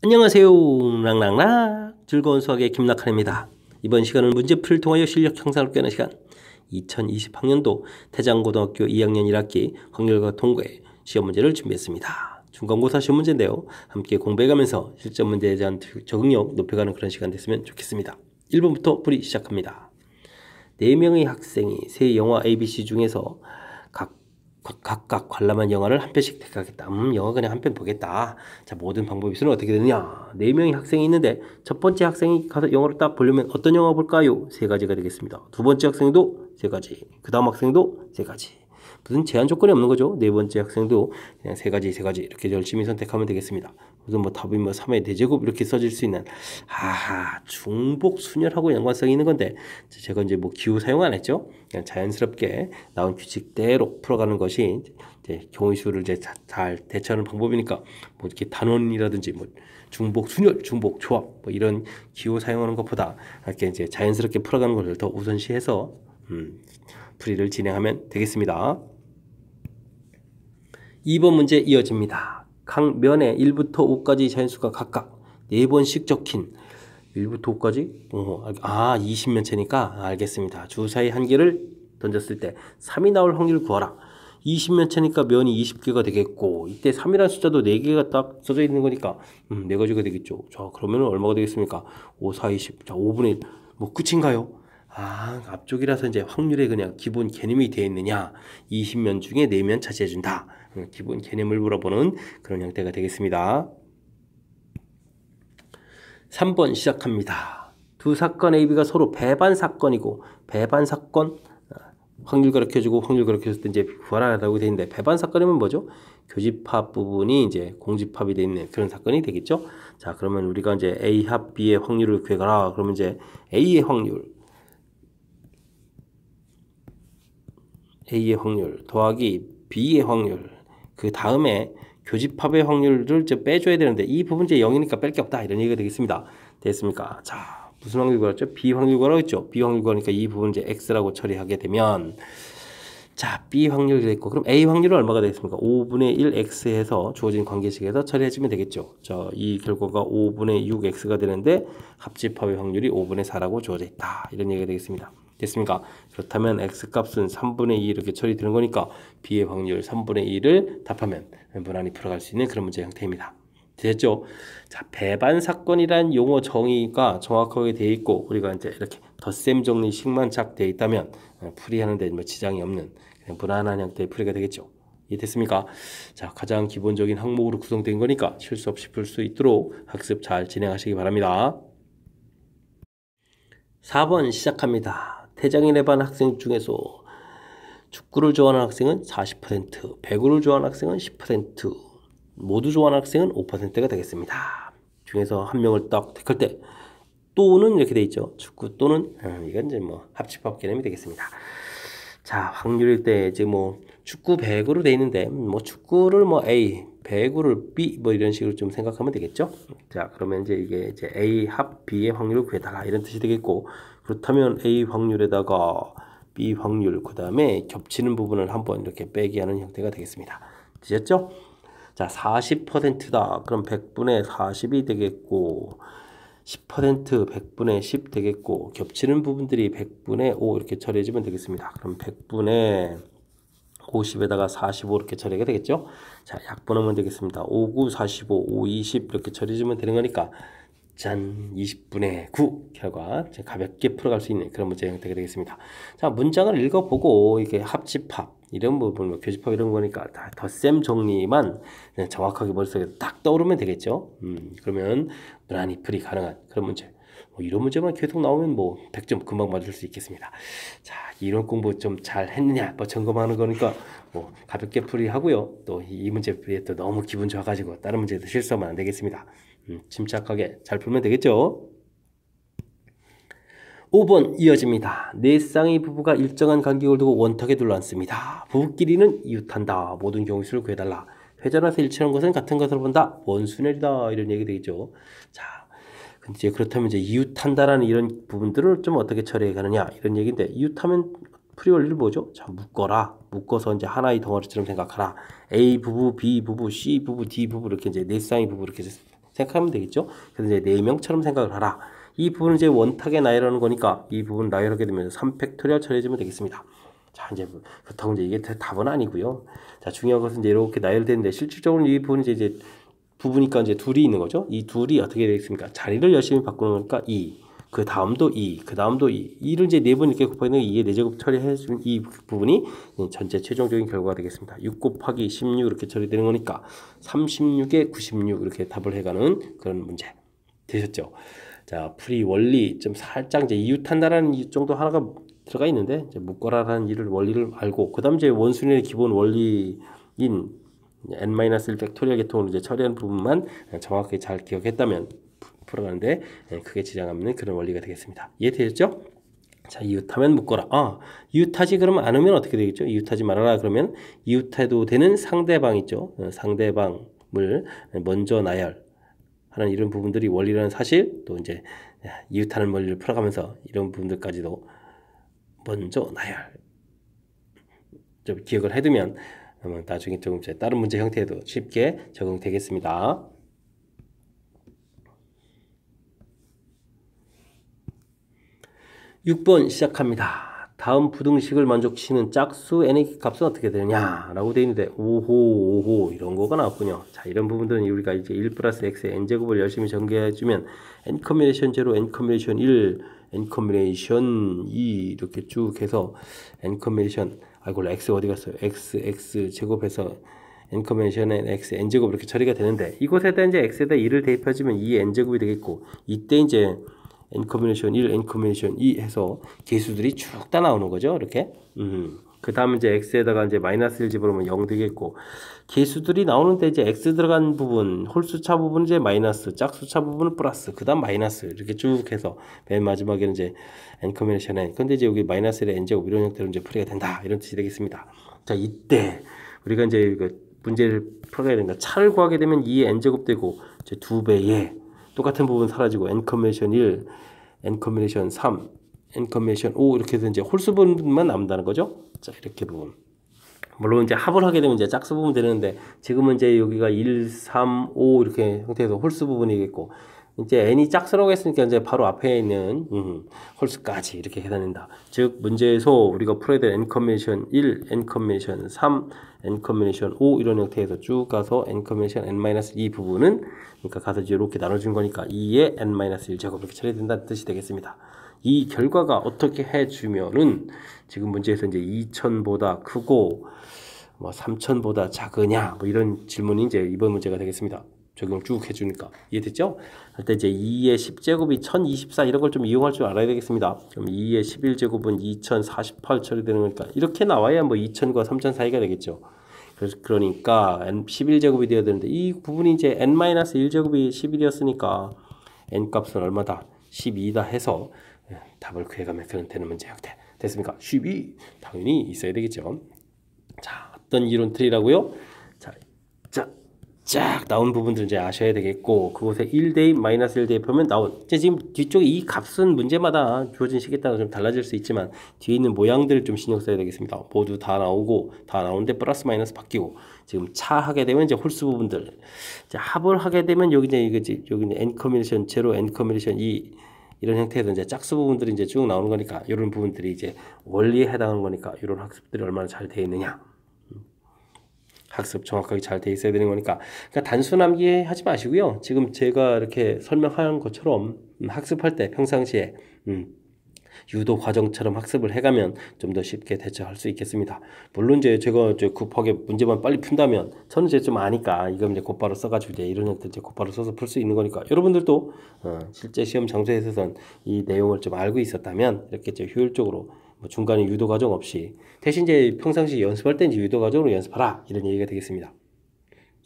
안녕하세요. 랑랑랑 즐거운 수학의 김낙한입니다. 이번 시간은 문제풀이를 통하여 실력 향상을 꾀하는 시간 2020학년도 태장고등학교 2학년 1학기 확률과 통계 시험 문제를 준비했습니다. 중간고사 시험 문제인데요. 함께 공부해가면서 실전 문제에 대한 적응력 높여가는 그런 시간 됐으면 좋겠습니다. 1번부터 풀이 시작합니다. 4명의 학생이 세 영화 ABC 중에서 각각 관람한 영화를 한 편씩 택하겠다. 영화 그냥 한 편 보겠다. 자, 모든 방법이 있으면 어떻게 되느냐. 4명의 학생이 있는데 첫 번째 학생이 가서 영화를 딱 보려면 어떤 영화 볼까요? 3가지가 되겠습니다. 두 번째 학생도 3가지. 그 다음 학생도 3가지. 무슨 제한 조건이 없는 거죠. 네 번째 학생도 그냥 3가지 이렇게 열심히 선택하면 되겠습니다. 무슨 답이 3의 대제곱 이렇게 써질 수 있는 중복 순열하고 연관성이 있는 건데 제가 이제 기호 사용 안 했죠. 그냥 자연스럽게 나온 규칙대로 풀어가는 것이 이제 경우의 수를 이제 잘 대처하는 방법이니까 이렇게 단원이라든지 중복 순열, 중복 조합 이런 기호 사용하는 것보다 이렇게 이제 자연스럽게 풀어가는 것을 더 우선시해서 풀이를 진행하면 되겠습니다. 2번 문제 이어집니다. 각 면에 1부터 5까지 자연수가 각각 4번씩 적힌 1부터 5까지? 20면체니까 알겠습니다. 주사위 한 개를 던졌을 때 3이 나올 확률을 구하라. 20면체니까 면이 20개가 되겠고 이때 3이라는 숫자도 4개가 딱 써져 있는 거니까 4가지가 되겠죠. 자, 그러면 얼마가 되겠습니까? 5, 4, 20. 자, 5분의 1. 끝인가요? 앞쪽이라서 이제 확률에 그냥 기본 개념이 되어 있느냐. 20면 중에 4면 차지해준다. 기본 개념을 물어보는 그런 형태가 되겠습니다. 3번 시작합니다. 두 사건 A, B가 서로 배반 사건이고 배반 사건 확률 가르쳐주고 확률 가르쳐줄 때 이제 구하라고 되어 있는데 배반 사건이면 뭐죠? 교집합 부분이 이제 공집합이 되어 있는 그런 사건이 되겠죠. 자, 그러면 우리가 이제 A 합 B의 확률을 구해가라. 그러면 이제 A의 확률 더하기 B의 확률 그 다음에 교집합의 확률을 빼줘야 되는데 이 부분 이제 0이니까 뺄 게 없다 이런 얘기가 되겠습니다. 됐습니까? 자, 무슨 확률 구하죠? B 확률 구하라고 했죠. B 확률 구하니까 이 부분 이제 X라고 처리하게 되면 자, B 확률이 됐고 그럼 A 확률은 얼마가 되겠습니까? 5분의 1 X 해서 주어진 관계식에서 처리해주면 되겠죠. 자, 이 결과가 5분의 6 X가 되는데 합집합의 확률이 5분의 4라고 주어져 있다. 이런 얘기가 되겠습니다. 됐습니까? 그렇다면 X값은 3분의 2 이렇게 처리되는 거니까 B의 확률 3분의 2를 답하면 무난히 풀어갈 수 있는 그런 문제 형태입니다. 됐죠? 자, 배반 사건이란 용어 정의가 정확하게 되어 있고 우리가 이제 이렇게 덧셈 정리식만 쫙 되어 있다면 풀이하는데 지장이 없는 그냥 무난한 형태의 풀이가 되겠죠. 이해됐습니까? 자, 가장 기본적인 항목으로 구성된 거니까 실수 없이 풀 수 있도록 학습 잘 진행하시기 바랍니다. 4번 시작합니다. 태장인의 반 학생 중에서 축구를 좋아하는 학생은 40%, 배구를 좋아하는 학생은 10%, 모두 좋아하는 학생은 5%가 되겠습니다. 중에서 한 명을 딱 택할 때 또는 이렇게 돼 있죠. 축구 또는 이건 이제 합집합 개념이 되겠습니다. 자, 확률일 때 이제 축구 배구로 돼 있는데 축구를 A, 배구를 B 이런 식으로 좀 생각하면 되겠죠. 자, 그러면 이제 이게 이제 A 합 B의 확률을 구해달라 이런 뜻이 되겠고 그렇다면 A 확률에다가 B 확률 그 다음에 겹치는 부분을 한번 이렇게 빼기 하는 형태가 되겠습니다. 되셨죠? 자, 40%다. 그럼 100분의 40이 되겠고 10% 100분의 10 되겠고 겹치는 부분들이 100분의 5 이렇게 처리해주면 되겠습니다. 그럼 100분의 50에다가 45 이렇게 처리가 되겠죠. 자, 약분하면 되겠습니다. 5, 9, 45, 5, 20 이렇게 처리해주면 되는 거니까 짠 20분의 9 결과 가볍게 풀어갈 수 있는 그런 문제 형태가 되겠습니다. 자, 문장을 읽어보고 이게 합집합 이런 부분 교집합 이런 거니까 다 덧셈 정리만 정확하게 머릿속에 딱 떠오르면 되겠죠. 그러면 무난히 풀이 가능한 그런 문제. 이런 문제만 계속 나오면 100점 금방 맞을 수 있겠습니다. 자, 이론 공부 좀 잘 했느냐 점검하는 거니까 가볍게 풀이하고요. 또 이 문제에 또 너무 기분 좋아가지고 다른 문제도 실수하면 안 되겠습니다. 침착하게 잘 풀면 되겠죠. 5번 이어집니다. 네 쌍의 부부가 일정한 간격을 두고 원탁에 둘러앉습니다. 부부끼리는 이웃한다. 모든 경우 수를 구해달라. 회전해서 일치하는 것은 같은 것으로 본다. 원순열이다. 이런 얘기 되겠죠. 자, 이제 그렇다면 이제 이웃한다라는 이런 부분들을 좀 어떻게 처리해 가느냐 이런 얘기인데 이웃하면 풀이 원리를 뭐죠? 자, 묶어라. 묶어서 이제 하나의 덩어리처럼 생각하라. A 부부, B 부부, C 부부, D 부부 이렇게 이제 네 쌍의 부부 이렇게 생각하면 되겠죠. 그래서 이제 4명처럼 생각을 하라. 이 부분은 이제 원탁에 나열하는 거니까 이 부분 나열하게 되면 3팩토리얼 처리해주면 되겠습니다. 자, 이제 그렇다고 이제 이게 답은 아니고요. 자, 중요한 것은 이제 이렇게 나열되는데 실질적으로 이 부분이 이제 부부니까 이제 둘이 있는 거죠. 이 둘이 어떻게 되겠습니까? 자리를 열심히 바꾸는 거니까 2, 그 다음도 2, 그 다음도 2. 2를 이제 4번 이렇게 곱하면 2의 4제곱 처리해주면 이 부분이 전체 최종적인 결과가 되겠습니다. 6 곱하기 16 이렇게 처리되는 거니까 36에 96 이렇게 답을 해가는 그런 문제 되셨죠. 자, 풀이 원리 좀 살짝 이제 이웃한다라는 이 정도 하나가 들어가 있는데 이제 묶어라라는 일을 원리를 알고 그다음 이제 원순위의 기본 원리인 n-1 팩토리얼 계통으로 이제 처리하는 부분만 정확하게 잘 기억했다면 풀어가는데 크게 지장 없는 그런 원리가 되겠습니다. 이해되셨죠? 자, 이웃하면 묶어라. 이웃하지 그러면 않으면 어떻게 되겠죠? 이웃하지 말아라 그러면 이웃해도 되는 상대방 있죠. 상대방을 먼저 나열하는 이런 부분들이 원리라는 사실, 또 이제 이웃하는 원리를 풀어가면서 이런 부분들까지도 먼저 나열 좀 기억을 해두면 나중에 조금 다른 문제 형태에도 쉽게 적용되겠습니다. 6번 시작합니다. 다음 부등식을 만족시키는 짝수 n의 값은 어떻게 되느냐 라고 되어 있는데 5호 이런 거가 나왔군요. 자, 이런 부분들은 우리가 이제 1 플러스 x의 n제곱을 열심히 전개해주면 n 커뮤니케이션 0, n 커뮤니케이션 1, n 커뮤니케이션 2 이렇게 쭉 해서 n 커뮤니케이션 x 어디 갔어요? x 제곱해서 n 커뮤니케이션의 x n제곱 이렇게 처리가 되는데 이곳에다 이제 x에다 2를 대입해주면 2 n제곱이 되겠고 이때 이제 n 커뮤니케이션 1, n 커뮤니케이션 2 해서 개수들이 쭉 다 나오는 거죠. 이렇게. 그 다음에 이제 x에다가 이제 마이너스 1 집어넣으면 0 되겠고 개수들이 나오는데 이제 x 들어간 부분, 홀수차 부분은 이제 마이너스, 짝수차 부분은 플러스, 그 다음 마이너스 이렇게 쭉 해서 맨 마지막에는 이제 n 커뮤니케이션 n. 근데 이제 여기 마이너스 1의 n제곱 이런 형태로 이제 풀이가 된다. 이런 뜻이 되겠습니다. 자, 이때 우리가 이제 문제를 풀어가야 됩니다. 차를 구하게 되면 2의 n제곱 되고 이제 2배의 똑같은 부분 사라지고 n 커뮤니케이션 1, n 커뮤니케이션 3, n 커뮤니케이션 5 이렇게 해서 이제 홀수 부분만 남는다는 거죠. 자, 이렇게 부분. 물론 이제 합을 하게 되면 이제 짝수 부분 되는데 지금은 이제 여기가 1, 3, 5 이렇게 형태에서 홀수 부분이겠고 이제 n이 짝수라고 했으니까 이제 바로 앞에 있는 홀수까지 이렇게 계산된다. 즉 문제에서 우리가 풀어야 될 n 커뮤니케이션 1, n 커뮤니케이션 3, n 커뮤니케이션 5 이런 형태에서 쭉 가서 n 커뮤니케이션 n-2 부분은 그러니까 가서 이제 이렇게 나눠준 거니까 2의 n-1 제곱 이렇게 처리된다는 뜻이 되겠습니다. 이 결과가 어떻게 해주면은 지금 문제에서 이제 2000보다 크고 뭐 3000보다 작으냐 뭐 이런 질문이 이제 이번 문제가 되겠습니다. 적용을 쭉 해주니까 이해됐죠? 할 때 이제 2의 10제곱이 1024 이런 걸 좀 이용할 줄 알아야 되겠습니다. 그럼 2의 11제곱은 2048 처리되는 거니까 이렇게 나와야 뭐 2000과 3000 사이가 되겠죠. 그러니까 n11제곱이 되어야 되는데 이 부분이 이제 n-1제곱이 11이었으니까 n 값은 얼마다? 12다 해서 답을 구해가면 되는 문제 형태 됐습니까? 12 당연히 있어야 되겠죠. 자, 어떤 이론 틀이라고요? 쫙 나온 부분들 이제 아셔야 되겠고 그곳에 1대입 마이너스 1 대입하면 나온 이제 지금 뒤쪽에 이 값은 문제마다 주어진 식에 따라 좀 달라질 수 있지만 뒤에 있는 모양들을 좀 신경 써야 되겠습니다. 모두 다 나오고 다 나오는데 플러스 마이너스 바뀌고 지금 차 하게 되면 이제 홀수 부분들 이제 합을 하게 되면 여기 이제 이거지 여기 이제 n 커뮤니케이션 0, n 커뮤니케이션 2 이런 형태에서 이제 짝수 부분들이 이제 쭉 나오는 거니까 이런 부분들이 이제 원리에 해당하는 거니까 이런 학습들이 얼마나 잘 되어 있느냐. 학습 정확하게 잘 돼 있어야 되는 거니까 그러니까 단순하게 하지 마시고요. 지금 제가 이렇게 설명한 것처럼 학습할 때 평상시에 유도 과정처럼 학습을 해가면 좀 더 쉽게 대처할 수 있겠습니다. 물론 이제 제가 급하게 문제만 빨리 푼다면 저는 이제 좀 아니까 이거 이제 곧바로 써가지고 이제 이런 형태 이제 곧바로 써서 풀 수 있는 거니까 여러분들도 실제 시험 장소에서는 이 내용을 좀 알고 있었다면 이렇게 이제 효율적으로 뭐 중간에 유도 과정 없이 대신 이제 평상시 연습할 때 이제 유도 과정으로 연습하라 이런 얘기가 되겠습니다.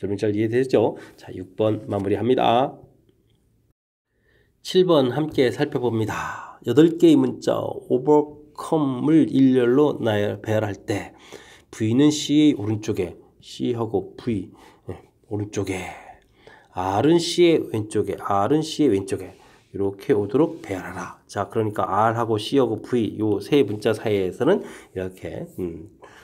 여러분 잘 이해되셨죠? 자, 6번 마무리합니다. 7번 함께 살펴봅니다. 8개의 문자 overcome을 일렬로 배열할 때 V는 C의 오른쪽에 C하고 V 오른쪽에 R은 C의 왼쪽에 이렇게 오도록 배열하라. 자, 그러니까 R하고 C하고 V 요 세 문자 사이에서는 이렇게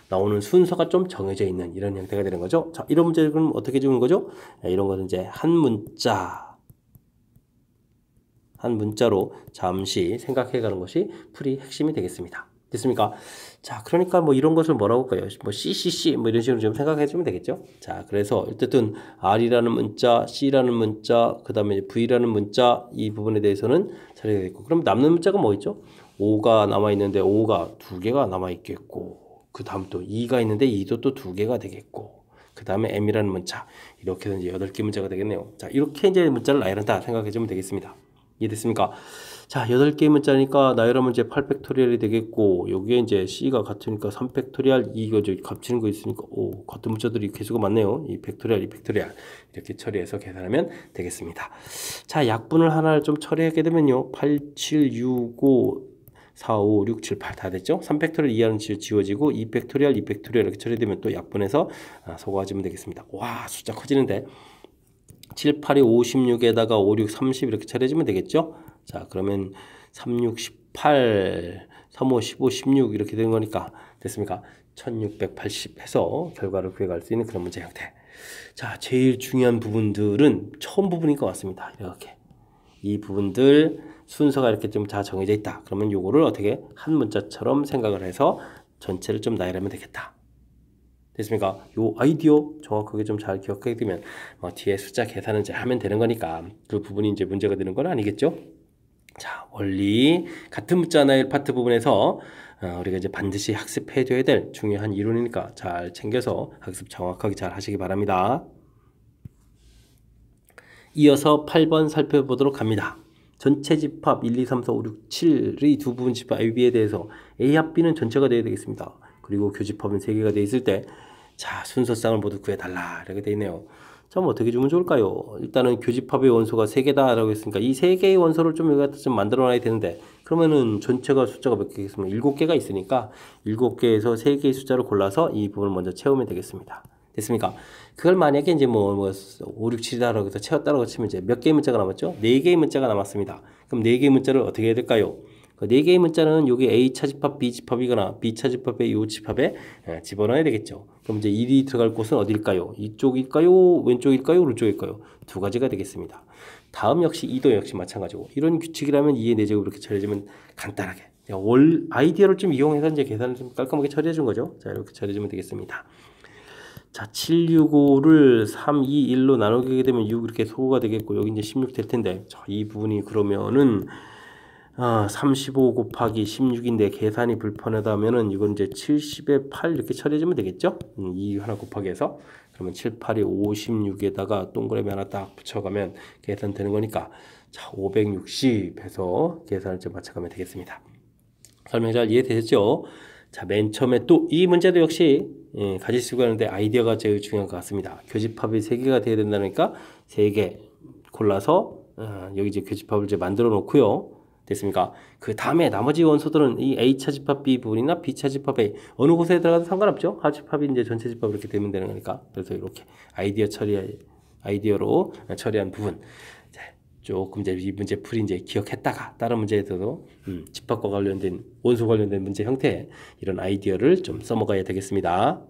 나오는 순서가 좀 정해져 있는 이런 형태가 되는 거죠. 자, 이런 문제는 어떻게 주는 거죠? 이런 것은 이제 한 문자 한 문자로 잠시 생각해가는 것이 풀이 핵심이 되겠습니다. 됐습니까? 자, 그러니까 뭐 이런 것을 뭐라고 할까요? 뭐 CCC 뭐 이런 식으로 좀 생각해 주면 되겠죠? 자, 그래서 어쨌든 R이라는 문자, C라는 문자, 그 다음에 V라는 문자 이 부분에 대해서는 처리가 됐고, 그럼 남는 문자가 뭐 있죠? O가 남아있는데 O가 2개가 남아있겠고, 그 다음 또 2가 있는데 2도 또 2개가 되겠고, 그 다음에 M이라는 문자, 이렇게 해서 이제 8개 문자가 되겠네요. 자, 이렇게 이제 문자를 나열한다 생각해 주면 되겠습니다. 이해됐습니까? 자, 8개의 문자니까 나열하면 이제 8팩토리얼이 되겠고, 여기에 이제 C가 같으니까 3팩토리얼, 이거 저 겹치는 거 있으니까, 오, 같은 문자들이 개수가 많네요. 이 팩토리얼, 이 팩토리얼. 이렇게 처리해서 계산하면 되겠습니다. 자, 약분을 하나를 좀 처리하게 되면요. 8, 7, 6, 5, 4, 5, 6, 7, 8 다 됐죠? 3팩토리얼 이하는 지워지고 2팩토리얼, 2팩토리얼 이렇게 처리되면 또 약분해서 소거하시면 되겠습니다. 와, 숫자 커지는데. 7, 8이 56에다가 5, 6, 30 이렇게 처리해주면 되겠죠? 자, 그러면 3, 6, 18, 3, 5, 15, 16 이렇게 되는 거니까 됐습니까? 1680 해서 결과를 구해갈 수 있는 그런 문제 형태. 자, 제일 중요한 부분들은 처음 부분인 것 같습니다. 이렇게. 이 부분들 순서가 이렇게 좀 다 정해져 있다. 그러면 요거를 어떻게 한 문자처럼 생각을 해서 전체를 좀 나열하면 되겠다. 됐습니까? 요 아이디어 정확하게 좀 잘 기억하게 되면 뒤에 숫자 계산은 이제 하면 되는 거니까 그 부분이 이제 문제가 되는 건 아니겠죠? 자, 원리 같은 문자 나열 파트 부분에서 우리가 이제 반드시 학습해줘야 될 중요한 이론이니까 잘 챙겨서 학습 정확하게 잘 하시기 바랍니다. 이어서 8번 살펴보도록 합니다. 전체 집합 1, 2, 3, 4, 5, 6, 7의 두 부분 집합 AB에 대해서 A 합 B는 전체가 되어야 되겠습니다. 그리고 교집합은 3개가 되어 있을 때, 자, 순서쌍을 모두 구해달라. 이렇게 되어 있네요. 자, 뭐 어떻게 주면 좋을까요? 일단은 교집합의 원소가 3개다. 라고 했으니까 이 3개의 원소를 좀 여기다 좀 만들어 놔야 되는데, 그러면은 전체가 숫자가 몇 개겠으면 7개가 있으니까 7개에서 3개의 숫자를 골라서 이 부분을 먼저 채우면 되겠습니다. 됐습니까? 그걸 만약에 이제 뭐 5, 6, 7이다라고 해서 채웠다라고 치면 이제 몇 개의 문자가 남았죠? 4개의 문자가 남았습니다. 그럼 4개의 문자를 어떻게 해야 될까요? 그 4개의 문자는 여기 A 차집합, B 집합이거나 B 차집합의 이 집합에 집어넣어야 되겠죠. 그럼 이제 1이 들어갈 곳은 어디일까요? 이쪽일까요? 왼쪽일까요? 오른쪽일까요? 두 가지가 되겠습니다. 다음 역시 2도 역시 마찬가지고, 이런 규칙이라면 2의 4제곱 이렇게 처리해주면 간단하게 아이디어를 좀 이용해서 이제 계산을 좀 깔끔하게 처리해 준 거죠. 자, 이렇게 처리해 주면 되겠습니다. 자, 765를 3, 2, 1로 나누게 되면 6 이렇게 소거가 되겠고, 여기 이제 16 될 텐데, 자, 이 부분이 그러면은 35 곱하기 16인데 계산이 불편하다면은 이건 이제 70에 8 이렇게 처리해주면 되겠죠? 2 하나 곱하기 해서 그러면 7, 8이 56에다가 동그라미 하나 딱 붙여가면 계산되는 거니까, 자, 560 해서 계산을 좀 맞춰가면 되겠습니다. 설명 잘 이해되셨죠? 자, 맨 처음에 또 이 문제도 역시 가질 수가 있는데 아이디어가 제일 중요한 것 같습니다. 교집합이 3개가 돼야 된다니까 3개 골라서 여기 이제 교집합을 이제 만들어 놓고요. 됐습니까? 그 다음에 나머지 원소들은 이 A 차집합 B 부분이나 B 차집합 A 어느 곳에 들어가도 상관없죠. 하집합이 이제 전체 집합 이렇게 되면 되는 거니까. 그래서 이렇게 아이디어로 처리한 부분. 조금 이제 이 문제 풀이 이제 기억했다가 다른 문제에서도 집합과 관련된 원소 관련된 문제 형태 이런 아이디어를 좀 써먹어야 되겠습니다.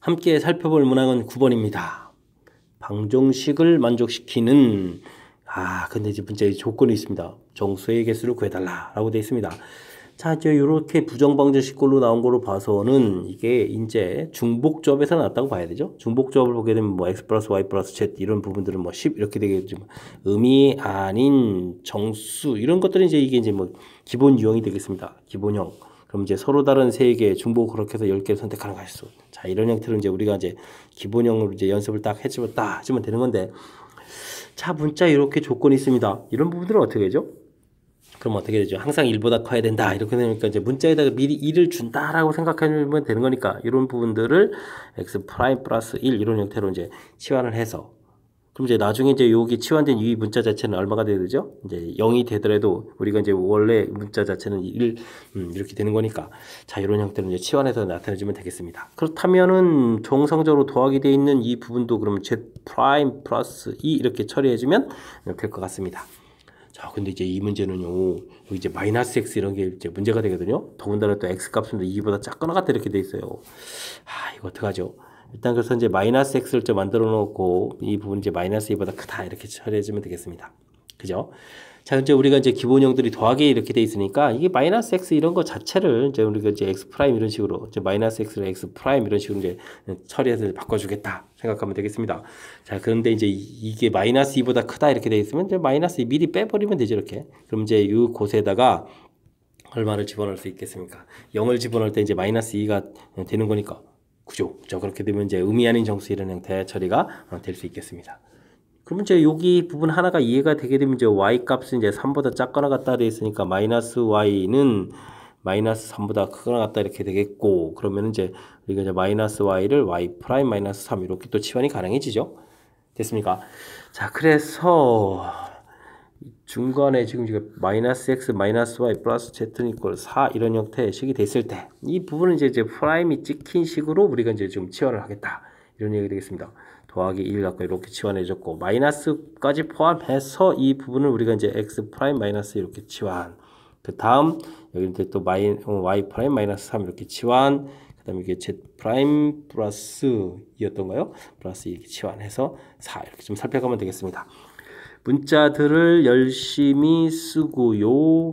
함께 살펴볼 문항은 9번입니다. 방정식을 만족시키는 근데 이제 문제의 조건이 있습니다. 정수의 개수를 구해달라 라고 되어 있습니다. 자, 이제 이렇게 부정방정식꼴로 나온 거로 봐서는 이게 이제 중복조합에서 나왔다고 봐야 되죠. 중복조합을 보게 되면 뭐 x 플러스 y 플러스 z 이런 부분들은 뭐 10 이렇게 되겠지만 의미 아닌 정수 이런 것들은 이제 이게 이제 뭐 기본 유형이 되겠습니다. 기본형. 그럼 이제 서로 다른 3개 중복 그렇게 해서 10개를 선택하는 가지수. 자, 이런 형태로 이제 우리가 이제 기본형으로 이제 연습을 딱 해주면 되는 건데, 자, 문자 이렇게 조건이 있습니다. 이런 부분들은 어떻게 되죠? 그럼 어떻게 되죠? 항상 1보다 커야 된다. 이렇게 되니까 이제 문자에다가 미리 1을 준다라고 생각하면 되는 거니까 이런 부분들을 x 프라임 플러스 1 이런 형태로 이제 치환을 해서, 그럼 이제 나중에 이제 여기 치환된 이 문자 자체는 얼마가 돼야 되죠? 이제 0이 되더라도 우리가 이제 원래 문자 자체는 1 이렇게 되는 거니까, 자, 이런 형태로 이제 치환해서 나타내주면 되겠습니다. 그렇다면은 정상적으로 더하게 되어 있는 이 부분도 그러면 z 프라임 플러스 2 이렇게 처리해주면 될 것 같습니다. 자, 근데 이제 이 문제는요, 여기 이제 마이너스 x 이런 게 이제 문제가 되거든요. 더군다나 또 x 값은 2보다 작거나 같다 이렇게 돼 있어요. 이거 어떡하죠? 일단 그래서 이제 마이너스 x를 좀 만들어 놓고 이 부분 이제 마이너스 2보다 크다 이렇게 처리해 주면 되겠습니다. 그죠? 자, 이제 우리가 이제 기본형들이 더하기 이렇게 돼 있으니까 이게 마이너스 x 이런 거 자체를 이제 우리가 이제 x 프라임 이런 식으로 이제 마이너스 x를 x 프라임 이런 식으로 이제 처리해서 바꿔주겠다 생각하면 되겠습니다. 자, 그런데 이제 이게 마이너스 2보다 크다 이렇게 돼 있으면 이제 마이너스 2 미리 빼버리면 되죠 이렇게. 그럼 이제 이 곳에다가 얼마를 집어넣을 수 있겠습니까? 0을 집어넣을 때 이제 마이너스 2가 되는 거니까. 그죠? 그렇게 되면 이제 의미 아닌 정수 이런 형태의 처리가 될 수 있겠습니다. 그러면 이제 여기 부분 하나가 이해가 되게 되면 이제 y 값은 이제 3보다 작거나 같다 되어 있으니까 마이너스 y는 마이너스 3보다 크거나 같다 이렇게 되겠고, 그러면 이제 우리가 이제 마이너스 y를 y 프라임 마이너스 3 이렇게 또 치환이 가능해지죠. 됐습니까? 자, 그래서 중간에 지금 마이너스 x 마이너스 y 플러스 z는 이꼴 4 이런 형태의 식이 됐을 때 이 부분은 이제 프라임이 찍힌 식으로 우리가 이제 좀 치환을 하겠다 이런 얘기 되겠습니다. 더하기 1 갖고 이렇게 치환해 줬고 마이너스까지 포함해서 이 부분을 우리가 이제 x 프라임 마이너스 이렇게 치환. 그 다음 여기 이제 또 y 프라임 마이너스 3 이렇게 치환. 그 다음에 이게 z 프라임 플러스 2였던가요? 플러스 이렇게 치환해서 4 이렇게 좀 살펴가면 되겠습니다. 문자들을 열심히 쓰고요.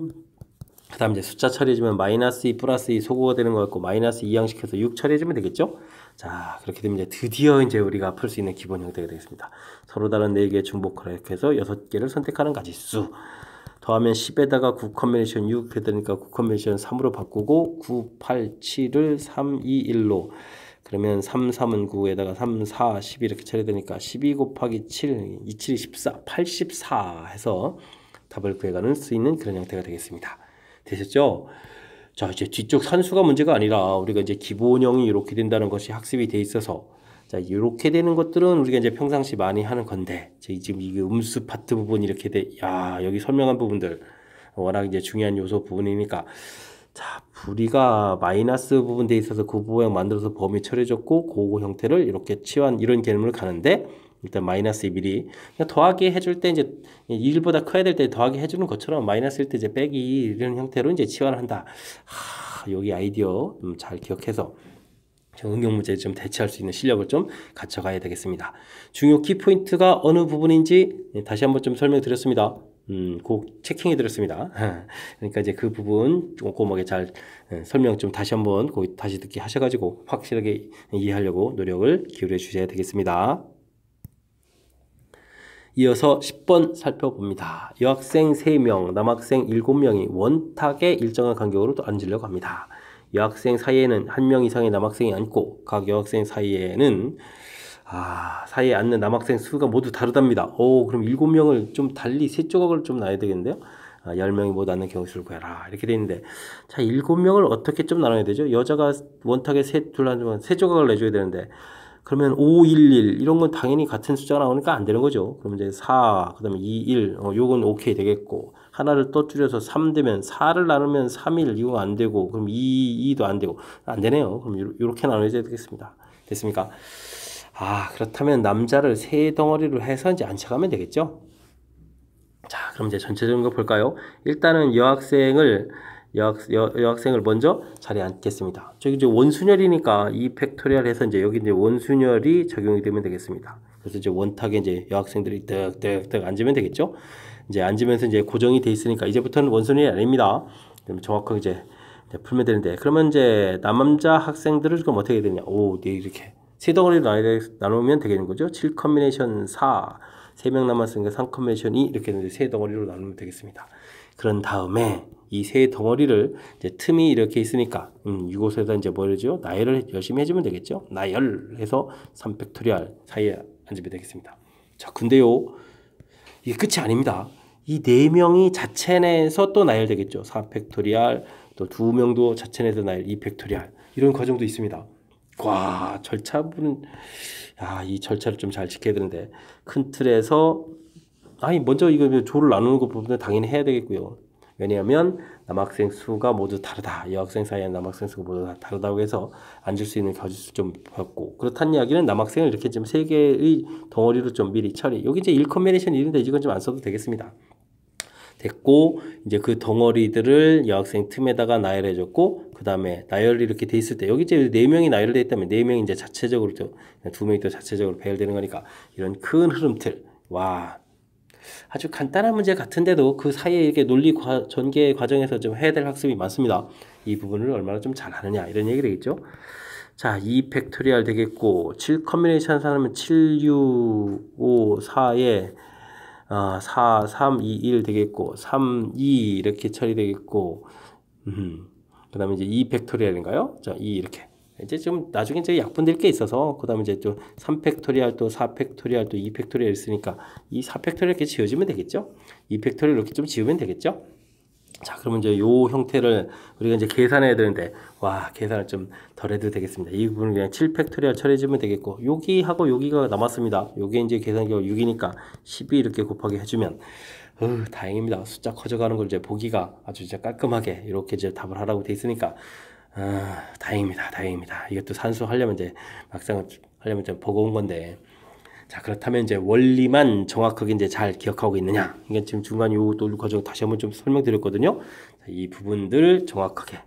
그 다음 이제 숫자 처리해주면 마이너스 2 플러스 2 소거가 되는 거 같고 마이너스 2 양식해서 6 처리해주면 되겠죠. 자, 그렇게 되면 이제 드디어 이제 우리가 풀 수 있는 기본 형태가 되겠습니다. 서로 다른 4개의 중복을 이렇게 해서 6개를 선택하는 가지수. 더하면 10에다가 9 컨비네이션 6 이렇게 되니까 9 컨비네이션 3으로 바꾸고 9, 8, 7을 3, 2, 1로 그러면 3, 3은 9에다가 3, 4, 12 이렇게 처리되니까 12 곱하기 7, 2, 7이 14, 84 해서 답을 구해가는 수 있는 그런 형태가 되겠습니다. 되셨죠? 자, 이제 뒤쪽 산수가 문제가 아니라 우리가 이제 기본형이 이렇게 된다는 것이 학습이 돼 있어서 자, 이렇게 되는 것들은 우리가 이제 평상시 많이 하는 건데 지금 이게 음수 파트 부분 이렇게 여기 설명한 부분들 워낙 이제 중요한 요소 부분이니까 자, 우리가 마이너스 부분 돼 있어서 그 부분 만들어서 범위 처리해줬고 그 형태를 이렇게 치환 이런 개념을 가는데 일단 마이너스 2 미리 더하기 해줄 때 이제 1보다 커야 될 때 더하기 해주는 것처럼 마이너스일 때 이제 빼기 이런 형태로 이제 치환을 한다. 여기 아이디어 잘 기억해서 응용 문제에 좀 대체할 수 있는 실력을 좀 갖춰가야 되겠습니다. 중요 키포인트가 어느 부분인지 다시 한번 좀 설명드렸습니다. 꼭 체킹해 드렸습니다. 그러니까 이제 그 부분 꼼꼼하게 잘 설명 좀 다시 한번 다시 듣기 하셔가지고 확실하게 이해하려고 노력을 기울여 주셔야 되겠습니다. 이어서 10번 살펴봅니다. 여학생 3명, 남학생 7명이 원탁에 일정한 간격으로 또 앉으려고 합니다. 여학생 사이에는 1명 이상의 남학생이 앉고 각 여학생 사이에는 사이에 앉는 남학생 수가 모두 다르답니다. 그럼 7명을 좀 달리 3조각을 좀 놔야 되겠는데요. 10명이 모두 앉는 경우수를 구해라. 이렇게 돼 있는데 자, 7명을 어떻게 좀 나눠야 되죠? 여자가 원탁에 둘 앉으면 3조각을 내줘야 되는데 그러면 5, 1, 1 이런 건 당연히 같은 숫자가 나오니까 안 되는 거죠. 그럼 이제 4, 그 다음에 2, 1 요건 오케이 되겠고 하나를 또 줄여서 3 되면 4를 나누면 3, 1 이거 안 되고 그럼 2, 2도 안 되고 안 되네요. 그럼 이렇게 나눠야 되겠습니다. 됐습니까? 그렇다면 남자를 3덩어리로 해서 이제 앉혀가면 되겠죠. 자, 그럼 이제 전체적인 거 볼까요? 일단은 여학생을 먼저 자리에 앉겠습니다. 저기 이제 원순열이니까 2 팩토리얼 해서 이제 여기 이제 원순열이 적용이 되면 되겠습니다. 그래서 이제 원탁에 이제 여학생들이 뜩 앉으면 되겠죠. 이제 앉으면서 이제 고정이 돼 있으니까 이제부터는 원순열이 아닙니다. 그럼 정확하게 이제 풀면 되는데 그러면 이제 남자 학생들을 그럼 어떻게 되냐? 이렇게 3덩어리로 나누면 되겠는 거죠. 7 컨비네이션 4, 3명 남았으니까 3 컨비네이션 2 이렇게 3덩어리로 나누면 되겠습니다. 그런 다음에 이 3덩어리를 이제 틈이 이렇게 있으니까 이곳에다 이제 뭐죠? 나열을 열심히 해주면 되겠죠. 나열해서 3팩토리얼 사이에 앉으면 되겠습니다. 자, 근데요 이게 끝이 아닙니다. 이 4명이 자체 내에서 또 나열되겠죠. 4팩토리얼 또 2명도 자체 내에서 나열 2팩토리얼 이런 과정도 있습니다. 절차분은 이 절차를 좀 잘 지켜야 되는데 큰 틀에서 먼저 이거 조를 나누는 것 부분은 당연히 해야 되겠고요. 왜냐하면 남학생 수가 모두 다르다. 여학생 사이에 남학생 수가 모두 다르다고 해서 앉을 수 있는 가지수 좀 봤고 그렇다는 이야기는 남학생을 이렇게 좀 3개의 덩어리로 좀 미리 처리. 여기 이제 1 컨비네이션 1인데 이건 좀 안 써도 되겠습니다. 됐고 이제 그 덩어리들을 여학생 틈에다가 나열해 줬고 그 다음에 나열이 이렇게 돼 있을 때 여기 이제 4명이 나열돼 있다면 4명이 이제 자체적으로 또 2명이 또 자체적으로 배열되는 거니까 이런 큰 흐름틀 와 아주 간단한 문제 같은데도 그 사이에 이렇게 전개 과정에서 좀 해야 될 학습이 많습니다. 이 부분을 얼마나 좀 잘하느냐 이런 얘기 되겠죠. 자, 2 팩토리얼 되겠고 7 커뮤니케이션 하면 7, 6, 5, 4에 4, 3, 2, 1 되겠고 3, 2 이렇게 처리되겠고 그 다음에 이제 2 팩토리얼인가요? 자, 2 이렇게 이제 좀 나중에 이제 약분될 게 있어서 그 다음에 이제 또 3 팩토리얼 또 4 팩토리얼 또 2 팩토리얼 있으니까 이 4 팩토리얼 이렇게 지워지면 되겠죠? 2 팩토리얼 이렇게 좀 지우면 되겠죠? 자, 그러면 이제 요 형태를 우리가 이제 계산해야 되는데, 와, 계산을 좀 덜 해도 되겠습니다. 이 부분은 그냥 7 팩토리얼 처리해주면 되겠고, 여기하고 여기가 남았습니다. 요게 이제 계산기가 6이니까 12 이렇게 곱하기 해주면, 다행입니다. 숫자 커져가는 걸 이제 보기가 아주 이제 깔끔하게 이렇게 이제 답을 하라고 돼 있으니까, 다행입니다. 다행입니다. 이것도 산수 하려면 이제 막상 하려면 좀 버거운 건데, 자, 그렇다면 이제 원리만 정확하게 이제 잘 기억하고 있느냐? 이게 지금 중간 요 논리 과정 다시 한번 좀 설명드렸거든요. 자, 이 부분들 정확하게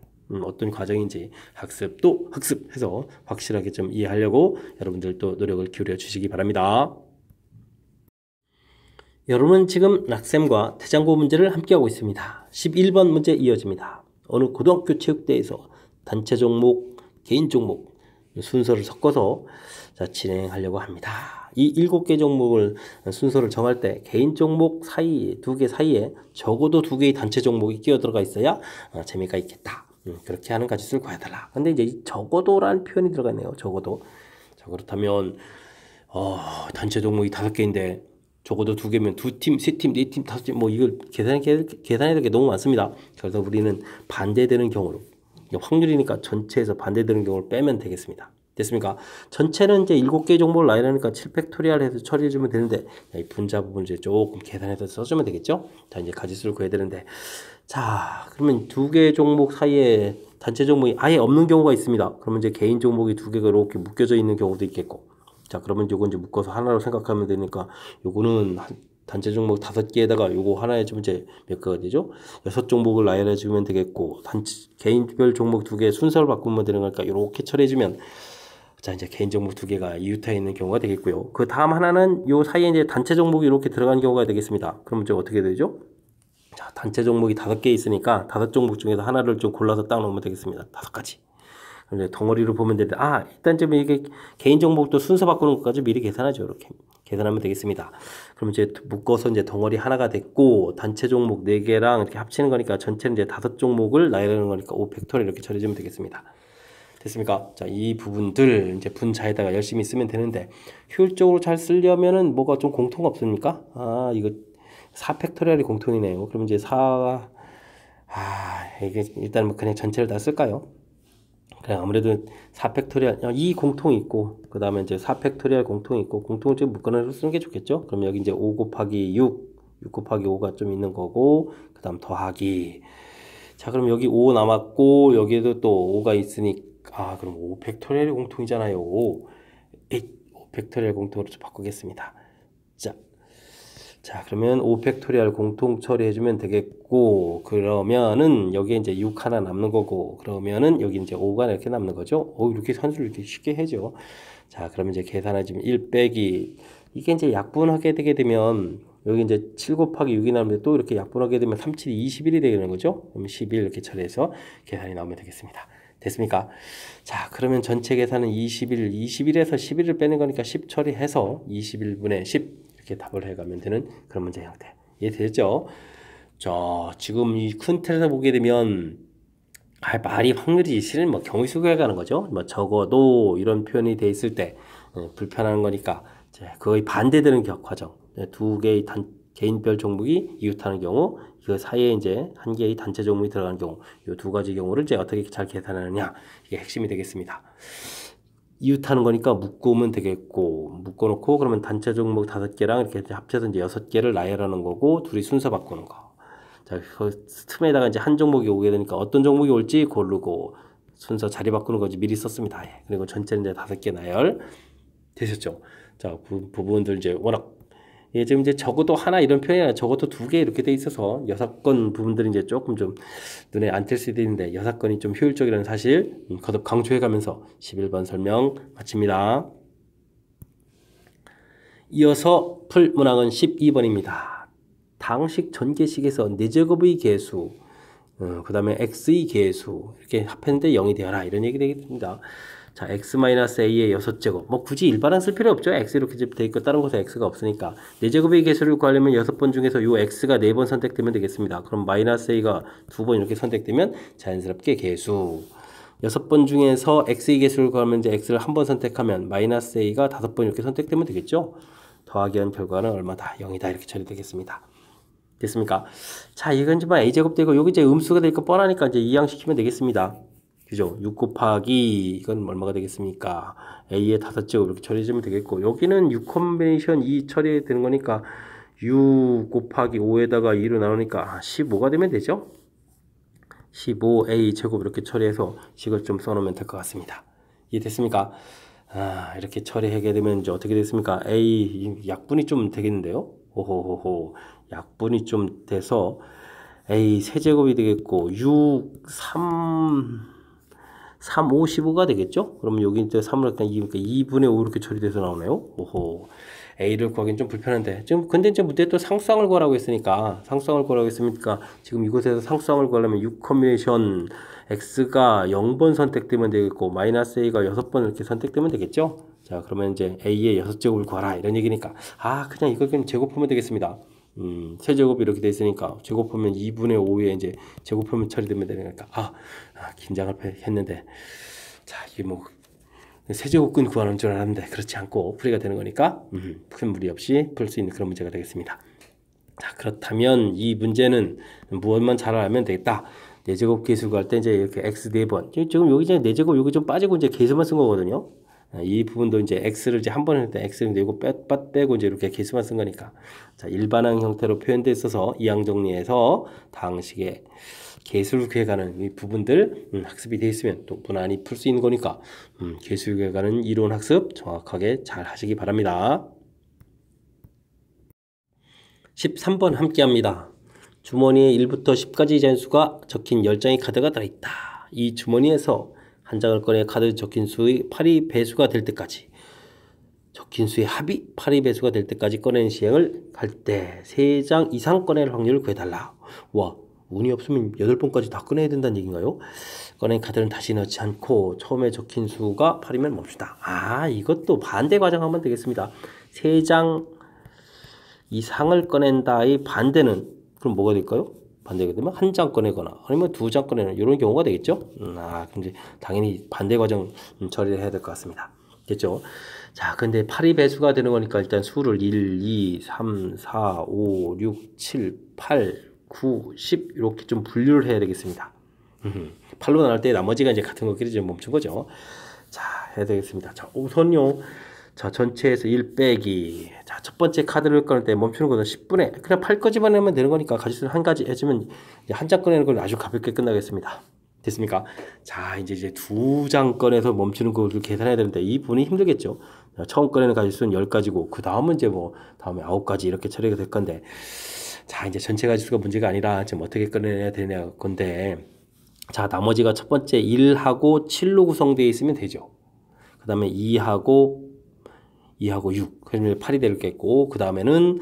어떤 과정인지 학습도 학습해서 확실하게 좀 이해하려고 여러분들도 노력을 기울여 주시기 바랍니다. 여러분은 지금 낙쌤과 태장고 문제를 함께하고 있습니다. 11번 문제 이어집니다. 어느 고등학교 체육대회에서 단체 종목, 개인 종목 순서를 섞어서 자, 진행하려고 합니다. 이 7개 종목을 순서를 정할 때 개인 종목 사이 2개 사이에 적어도 2개의 단체 종목이 끼어 들어가 있어야 재미가 있겠다. 그렇게 하는 가짓수를 구해달라. 근데 이제 이 적어도라는 표현이 들어가 있네요. 적어도. 자, 그렇다면 단체 종목이 5개인데 적어도 2개면 2팀, 3팀, 4팀, 5팀 뭐 이걸 계산해야 될 게 너무 많습니다. 그래서 우리는 반대되는 경우로 확률이니까 전체에서 반대되는 경우를 빼면 되겠습니다. 됐습니까? 전체는 이제 7개 종목을 나열하니까 7 팩토리얼 해서 처리해주면 되는데 이 분자 부분 이제 조금 계산해서 써주면 되겠죠? 자, 이제 가지수를 구해야 되는데 자, 그러면 2개 종목 사이에 단체 종목이 아예 없는 경우가 있습니다. 그러면 이제 개인 종목이 2개가 이렇게 묶여져 있는 경우도 있겠고 자, 그러면 요거 이제 묶어서 하나로 생각하면 되니까 요거는 단체 종목 5개에다가 요거 하나에 좀 이제 몇 개가 되죠? 6종목을 나열해 주면 되겠고 개인별 종목 2개 순서를 바꾸면 되는 거니까 이렇게 처리해 주면 자, 이제 개인 종목 2개가 이웃해 있는 경우가 되겠고요. 그 다음 하나는 요 사이에 이제 단체 종목이 이렇게 들어간 경우가 되겠습니다. 그럼 이제 어떻게 되죠? 자, 단체 종목이 5개 있으니까 5종목 중에서 하나를 좀 골라서 딱 놓으면 되겠습니다. 5가지. 그럼 이제 덩어리로 보면 되는데, 일단 좀 이게 개인 종목도 순서 바꾸는 것까지 미리 계산하죠. 이렇게. 계산하면 되겠습니다. 그럼 이제 묶어서 이제 덩어리 하나가 됐고, 단체 종목 4개랑 이렇게 합치는 거니까 전체는 이제 5종목을 나열하는 거니까 5 팩토리얼 이렇게 처리해주면 되겠습니다. 됐습니까? 자, 이 부분들 이제 분자에다가 열심히 쓰면 되는데 효율적으로 잘 쓰려면은 뭐가 좀 공통 없습니까? 이거 4 팩토리얼이 공통이네요. 그럼 이제 4 이게 일단 뭐 그냥 전체를 다 쓸까요? 그냥 아무래도 4 팩토리얼 이 공통이 있고 그 다음에 이제 4 팩토리얼 공통이 있고 공통을 좀 묶어내서 쓰는 게 좋겠죠? 그럼 여기 이제 5 곱하기 6 곱하기 5가 좀 있는 거고 그 다음 더하기 자, 그럼 여기 5 남았고 여기에도 또 5가 있으니까 그럼 5 팩토리얼이 공통이잖아요. 5 팩토리얼 공통으로 좀 바꾸겠습니다. 자, 그러면 5 팩토리얼 공통 처리해주면 되겠고, 그러면은 여기에 이제 6 하나 남는 거고, 그러면은 여기 이제 5가 이렇게 남는 거죠. 이렇게 산수를 이렇게 쉽게 해죠. 자, 그러면 이제 계산해주면 1 빼기, 이게 이제 약분하게 되게 되면, 여기 이제 7 곱하기 6이 나오는데 또 이렇게 약분하게 되면 3, 7이 21이 되는 거죠. 그럼 11 이렇게 처리해서 계산이 나오면 되겠습니다. 됐습니까? 자, 그러면 전체 계산은 21에서 11을 빼는 거니까 10 처리해서 21분의 10 이렇게 답을 해가면 되는 그런 문제 형태. 이해되죠? 자, 지금 이 큰 틀에서 보게 되면 말이 확률이 실은 뭐 경우 수에 가는 거죠. 뭐 적어도 이런 표현이 돼 있을 때 불편한 거니까 거의 반대되는 과정. 2개의 개인별 종목이 이웃하는 경우, 그 사이에 이제 한 개의 단체 종목이 들어가는 경우, 이 2가지 경우를 이제 어떻게 잘 계산하느냐, 이게 핵심이 되겠습니다. 이웃하는 거니까 묶으면 되겠고, 묶어놓고 그러면 단체 종목 5개랑 이렇게 합쳐서 이제 6개를 나열하는 거고, 둘이 순서 바꾸는 거. 자, 그 틈에다가 이제 한 종목이 오게 되니까 어떤 종목이 올지 고르고 순서 자리 바꾸는 거지 미리 썼습니다. 그리고 전체는 이제 5개 나열 되셨죠? 자, 부분들 이제 워낙 예, 지금 이제 적어도 하나 이런 표현이 아니라 적어도 두 개 이렇게 돼 있어서 6건 부분들이 이제 조금 좀 눈에 안 띌 수도 있는데 6건이 좀 효율적이라는 사실 거듭 강조해 가면서 11번 설명 마칩니다. 이어서 풀 문항은 12번입니다. 당식 전개식에서 4제곱의 개수, 그 다음에 x의 개수 이렇게 합했는데 0이 되어라 이런 얘기 되겠습니다. 자, x-a의 6제곱. 뭐 굳이 일반항 쓸 필요 없죠. x 이렇게 돼 있고 다른 곳에 x가 없으니까. 4제곱의 개수를 구하려면 6번 중에서 요 x가 4번 선택되면 되겠습니다. 그럼 -a가 2번 이렇게 선택되면 자연스럽게 개수. 6번 중에서 x의 개수를 구하면 이제 x를 한 번 선택하면 -a가 5번 이렇게 선택되면 되겠죠. 더하기 한 결과는 얼마다? 0이다. 이렇게 처리되겠습니다. 됐습니까? 자, 이건 이제 a제곱 되고 여기 이제 음수가 되니까 뻔하니까 이제 이항시키면 되겠습니다. 그죠? 6 곱하기 이건 얼마가 되겠습니까? a의 5제곱 이렇게 처리해주면 되겠고 여기는 6 콤비네이션 2 처리되는 거니까 6 곱하기 5에다가 2로 나누니까 15가 되면 되죠? 15a 제곱 이렇게 처리해서 식을 좀 써놓으면 될 것 같습니다. 이해됐습니까? 이렇게 처리하게 되면 이제 어떻게 됐습니까? a 약분이 좀 되겠는데요? 호호호호 약분이 좀 돼서 a 세제곱이 되겠고 6, 3, 5, 15가 되겠죠? 그러면 여기 이제 3을 그냥 2, 그러니까 2분의 5 이렇게 처리돼서 나오네요. 오호. A를 구하기는 좀 불편한데. 지금 근데 이제 문제 또 상수항을 구하라고 했으니까, 지금 이곳에서 상수항을 구하려면 6 콤비네이션 X가 0번 선택되면 되겠고, -A가 6번 이렇게 선택되면 되겠죠? 자, 그러면 이제 A의 6제곱을 구하라. 이런 얘기니까. 그냥 이걸 그냥 제곱하면 되겠습니다. 세제곱이 이렇게 돼 있으니까 제곱하면 2분의 5에 이제 제곱하면 처리되면 되니까 긴장을 했는데 자 이게 뭐 세제곱근 구하는 줄 알았는데 그렇지 않고 풀이가 되는 거니까 큰 무리 없이 풀 수 있는 그런 문제가 되겠습니다. 자 그렇다면 이 문제는 무엇만 잘 알면 되겠다. 4제곱 개수 구할 때 이제 이렇게 x 4번 지금 여기 이제 4제곱 여기 좀 빠지고 이제 개수만 쓴 거거든요. 이 부분도 이제 x를 이제 한 번 할 때 x를 내고 빼고 이제 이렇게 개수만 쓴 거니까 자 일반항 형태로 표현돼 있어서 이항 정리해서 당식의 개수를 구해가는 이 부분들 학습이 되어 있으면 또 무난히 풀 수 있는 거니까 개수를 구해가는 이론 학습 정확하게 잘 하시기 바랍니다. 13번 함께 합니다. 주머니에 1부터 10까지 잔수가 적힌 10장의 카드가 들어있다. 이 주머니에서 한 장을 꺼내 카드 적힌 수의 8이 배수가 될 때까지 적힌 수의 합이 8이 배수가 될 때까지 꺼내는 시행을 할 때 3장 이상 꺼낼 확률을 구해달라. 와 운이 없으면 8번까지 다 꺼내야 된다는 얘기인가요? 꺼낸 카드는 다시 넣지 않고 처음에 적힌 수가 8이면 멈추다. 이것도 반대 과정하면 되겠습니다. 3장 이상을 꺼낸다의 반대는 그럼 뭐가 될까요? 반대가 되면 한 장 꺼내거나 아니면 2장 꺼내는 이런 경우가 되겠죠. 근데 당연히 반대 과정 처리를 해야 될 것 같습니다. 됐죠? 자, 근데 8이 배수가 되는 거니까 일단 수를 1, 2, 3, 4, 5, 6, 7, 8, 9, 10 이렇게 좀 분류를 해야 되겠습니다. 8로 나눌 때 나머지가 이제 같은 것끼리 좀 멈춘 거죠. 자, 해야 되겠습니다. 자, 우선요. 자, 전체에서 1 빼기. 자, 첫 번째 카드를 꺼낼 때 멈추는 것은 10분의 그냥 8거 집어내면 되는 거니까 가지수를 한 가지 해주면 이제 한 장 꺼내는 걸 아주 가볍게 끝나겠습니다. 됐습니까? 자, 이제 2장 꺼내서 멈추는 것을 계산해야 되는데 이 부분이 힘들겠죠. 자, 처음 꺼내는 가지수는 10가지고 그 다음은 이제 뭐 다음에 9가지 이렇게 처리가 될 건데 자, 이제 전체 가지수가 문제가 아니라 지금 어떻게 꺼내야 되냐 건데 자, 나머지가 첫 번째 1하고 7로 구성되어 있으면 되죠. 그 다음에 2하고 6, 그러면 8이 되겠고, 그 다음에는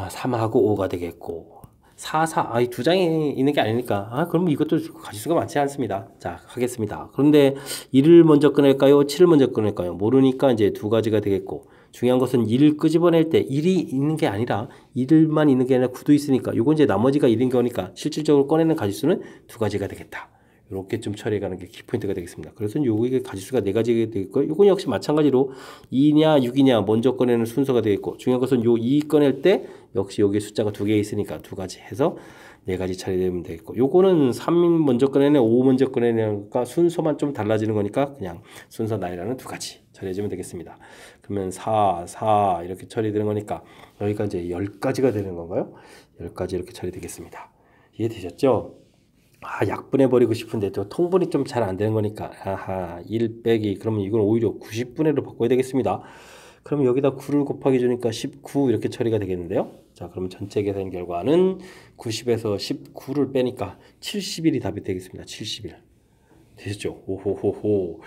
3하고 5가 되겠고, 4, 4, 두 장이 있는 게 아니니까, 그럼 이것도 가지수가 많지 않습니다. 자, 하겠습니다. 그런데 1을 먼저 꺼낼까요? 7을 먼저 꺼낼까요? 모르니까 이제 2가지가 되겠고, 중요한 것은 1을 끄집어낼 때 1이 있는 게 아니라 1만 있는 게 아니라 9도 있으니까, 요건 이제 나머지가 1인 거니까 실질적으로 꺼내는 가지수는 2가지가 되겠다. 이렇게 좀 처리해가는 게 키포인트가 되겠습니다. 그래서 요게 가지수가 4가지가 되겠고, 요건 역시 마찬가지로 2냐 6이냐 먼저 꺼내는 순서가 되겠고, 중요한 것은 요 2 꺼낼 때 역시 여기 숫자가 2개 있으니까 2가지 해서 4가지 처리되면 되겠고, 요거는 3 먼저 꺼내냐 5 먼저 꺼내냐가 순서만 좀 달라지는 거니까 그냥 순서 나열하는 2가지 처리해주면 되겠습니다. 그러면 4, 4 이렇게 처리되는 거니까 여기가 이제 10가지가 되는 건가요? 10가지 이렇게 처리되겠습니다. 이해되셨죠? 약분해버리고 싶은데 또 통분이 좀 잘 안 되는 거니까 1 빼기 그러면 이건 오히려 90분해로 바꿔야 되겠습니다. 그럼 여기다 9를 곱하기 주니까 19 이렇게 처리가 되겠는데요. 자, 그럼 전체 계산 결과는 90에서 19를 빼니까 71이 답이 되겠습니다. 71. 되셨죠? 오호호호.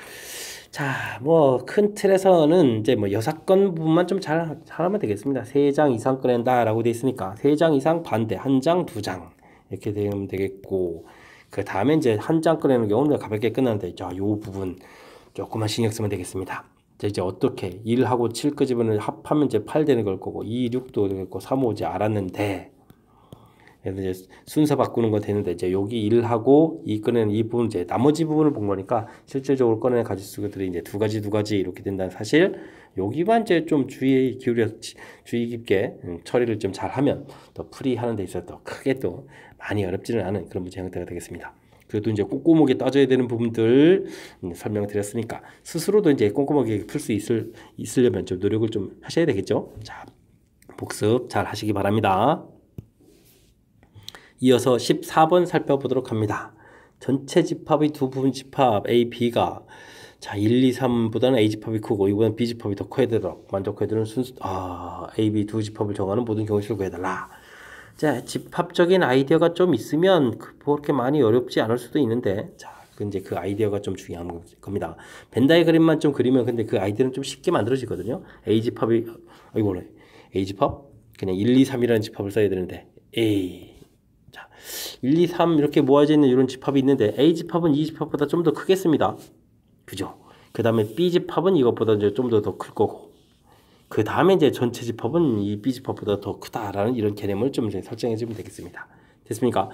자, 뭐 큰 틀에서는 이제 뭐 여사건 부분만 좀 잘하면 되겠습니다. 3장 이상 꺼낸다라고 돼 있으니까 3장 이상 반대, 1장, 2장 이렇게 되면 되겠고, 그 다음에 이제 1장 꺼내는 경우는 가볍게 끝나는데, 자, 요 부분 조금만 신경 쓰면 되겠습니다. 자, 이제 어떻게 1하고 7 끄집어는 합하면 이제 8 되는 걸 거고, 2, 6도 되겠고, 3, 5 이제 알았는데, 그래서 이제 순서 바꾸는 건 되는데, 이제 여기 1하고 2 꺼내는 이 부분, 이제 나머지 부분을 본 거니까 실질적으로 꺼내는 가지수들이 이제 두 가지 이렇게 된다는 사실, 여기만 이제 좀 주의 깊게 처리를 좀 잘하면 또 풀이하는 데 있어서 또 크게 또 많이 어렵지는 않은 그런 문제 형태가 되겠습니다. 그래도 이제 꼼꼼하게 따져야 되는 부분들 설명드렸으니까 스스로도 이제 꼼꼼하게 풀 수 있으려면 좀 노력을 좀 하셔야 되겠죠. 자, 복습 잘 하시기 바랍니다. 이어서 14번 살펴보도록 합니다. 전체 집합의 두 부분 집합 A, B가 자 1, 2, 3보다는 A 집합이 크고 이번엔 B 집합이 더 커야 되도록 만족해야 되는 순수 A, B 두 집합을 정하는 모든 경우식을 구해달라. 자, 집합적인 아이디어가 좀 있으면 그렇게 많이 어렵지 않을 수도 있는데, 자, 이제 그 아이디어가 좀 중요한 겁니다. 벤 다이그램만 좀 그리면 근데 그 아이디어는 좀 쉽게 만들어지거든요. A 집합이 A 집합 그냥 1, 2, 3이라는 집합을 써야 되는데 A 자 1, 2, 3 이렇게 모아져 있는 이런 집합이 있는데 A 집합은 이 집합보다 좀 더 크겠습니다. 그죠? 그 다음에 B 집합은 이것보다 이제 좀 더 클 거고. 그 다음에 이제 전체 집합은 이 B 집합보다 더 크다라는 이런 개념을 좀 설정해 주면 되겠습니다. 됐습니까?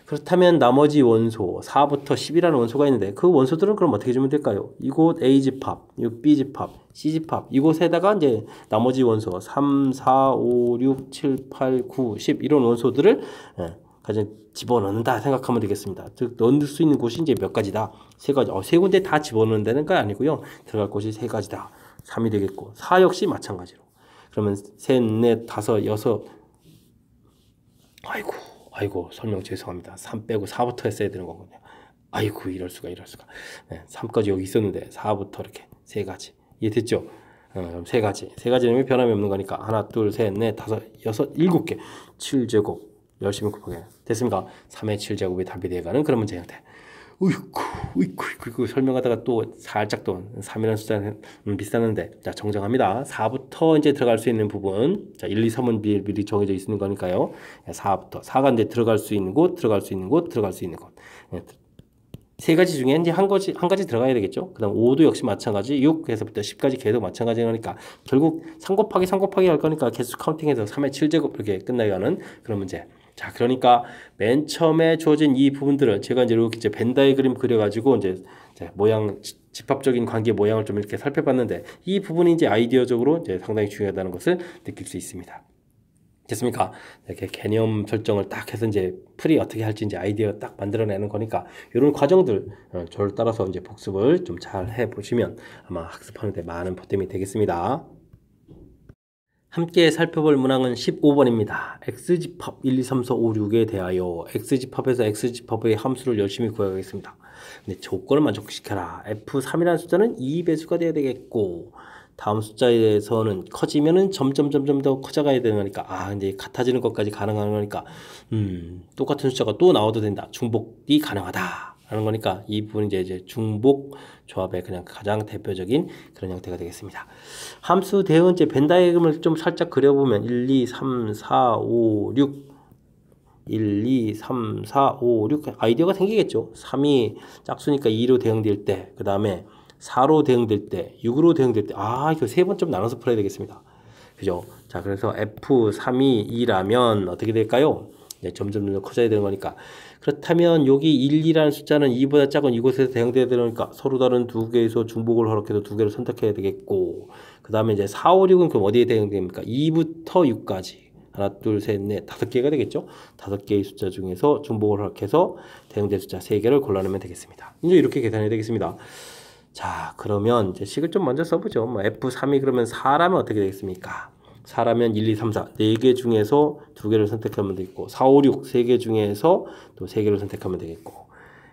그렇다면 나머지 원소 4부터 10이라는 원소가 있는데 그 원소들은 그럼 어떻게 주면 될까요? 이곳 A 집합, 이곳 B 집합, C 집합 이곳에다가 이제 나머지 원소 3, 4, 5, 6, 7, 8, 9, 10 이런 원소들을 가장 집어넣는다 생각하면 되겠습니다. 즉 넣을 수 있는 곳이 이제 몇 가지다. 세 가지. 세 군데 다 집어넣는다는 건 아니고요. 들어갈 곳이 세 가지다. 3이 되겠고 4 역시 마찬가지로. 그러면 셋, 넷, 다섯, 여섯. 아이고 설명 죄송합니다. 3 빼고 4부터 했어야 되는 거군요. 아이고 이럴 수가. 네, 3까지 여기 있었는데 4부터 이렇게 세 가지. 이해됐죠? 그럼 세 가지는 변함이 없는 거니까 하나, 둘, 셋, 넷, 다섯, 여섯, 7개. 7제곱. 열심히 곱하게 됐습니까? 3의 7제곱이 답이 되어가는 그런 문제 형태. 으이쿠 설명하다가 또 살짝 또 3이라는 숫자는 비슷한데 자 정정합니다. 4부터 이제 들어갈 수 있는 부분 자 1, 2, 3은 미리 정해져 있는 거니까요. 4부터 4가 이제 들어갈 수 있는 곳 들어갈 수 있는 곳 세 가지 중에 이제 한 가지 들어가야 되겠죠. 그 다음 5도 역시 마찬가지 6에서부터 10까지 계속 마찬가지니까 결국 3 곱하기 할 거니까 개수 카운팅해서 3의 7제곱 이렇게 끝나가는 그런 문제. 자, 그러니까 맨 처음에 주어진 이 부분들은 제가 이제 이렇게 이제 벤 다이그램 그려가지고 이제 모양 집합적인 관계 모양을 좀 이렇게 살펴봤는데 이 부분이 이제 아이디어적으로 이제 상당히 중요하다는 것을 느낄 수 있습니다. 됐습니까? 이렇게 개념 설정을 딱 해서 이제 풀이 어떻게 할지 이제 아이디어 딱 만들어내는 거니까 이런 과정들 저를 따라서 이제 복습을 좀 잘 해보시면 아마 학습하는데 많은 보탬이 되겠습니다. 함께 살펴볼 문항은 15번입니다. X집합 1, 2, 3, 4, 5, 6에 대하여 X집합에서 X집합의 함수를 열심히 구해가겠습니다. 근데 조건을 만족시켜라. F3이라는 숫자는 2배수가 돼야 되겠고 다음 숫자에서는 커지면은 점점 더 커져가야 되는 거니까 이제 같아지는 것까지 가능한 거니까 똑같은 숫자가 또 나와도 된다. 중복이 가능하다. 라는 거니까 이 부분이 이제 중복 조합의 그냥 가장 대표적인 그런 형태가 되겠습니다. 함수 대응 이제 벤 다이그램을 좀 살짝 그려보면 1, 2, 3, 4, 5, 6 1, 2, 3, 4, 5, 6 아이디어가 생기겠죠. 3이 짝수니까 2로 대응될 때 그 다음에 4로 대응될 때 6으로 대응될 때 이거 세 번 좀 나눠서 풀어야 되겠습니다. 그죠? 자, 그래서 F3이 2라면 어떻게 될까요? 네, 점점 더 커져야 되는 거니까. 그렇다면 여기 1, 2라는 숫자는 2보다 작은 이곳에서 대응돼야 되니까 서로 다른 두 개에서 중복을 허락해서 두 개를 선택해야 되겠고 그 다음에 이제 4, 5, 6은 그럼 어디에 대응됩니까? 2부터 6까지 하나, 둘, 셋, 넷, 5개가 되겠죠? 5개의 숫자 중에서 중복을 허락해서 대응될 숫자 3개를 골라내면 되겠습니다. 이제 이렇게 계산해야 되겠습니다. 자, 그러면 이제 식을 좀 먼저 써보죠. F3이 그러면 4라면 어떻게 되겠습니까? 4라면 1, 2, 3, 4 4개 중에서 2개를 선택하면 되겠고 4, 5, 6 3개 중에서 또 3개를 선택하면 되겠고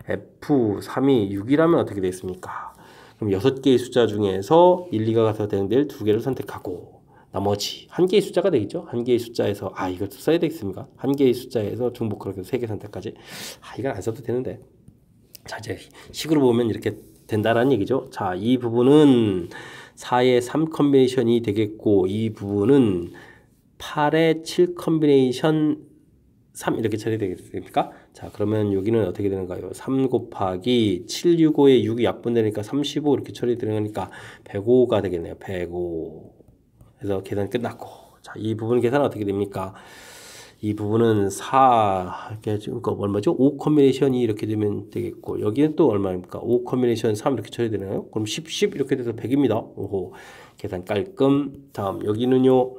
F3이 6이라면 어떻게 되겠습니까? 그럼 6개의 숫자 중에서 1, 2가 가서 대응될 2개를 선택하고 나머지 1개의 숫자가 되겠죠. 1개의 숫자에서 이것도 써야 되겠습니까? 1개의 숫자에서 중복 그렇게 3개 선택까지. 이건 안 써도 되는데. 자, 이제 식으로 보면 이렇게 된다라는 얘기죠. 자, 이 부분은 4의 3 컨비네이션이 되겠고 이 부분은 8의 7 컨비네이션 3 이렇게 처리되겠습니까? 자, 그러면 여기는 어떻게 되는가요? 3 곱하기 7, 6, 5에 6이 약분되니까 35 이렇게 처리되는 거니까 105가 되겠네요. 105. 그래서 계산 끝났고. 자, 이 부분 계산은 어떻게 됩니까? 이 부분은 4, 이렇게 지금 얼마죠? 5 컨비네이션이 이렇게 되면 되겠고, 여기는 또 얼마입니까? 5 컨비네이션 3 이렇게 처리되나요? 그럼 10 이렇게 돼서 100입니다. 오호. 계산 깔끔. 다음, 여기는요,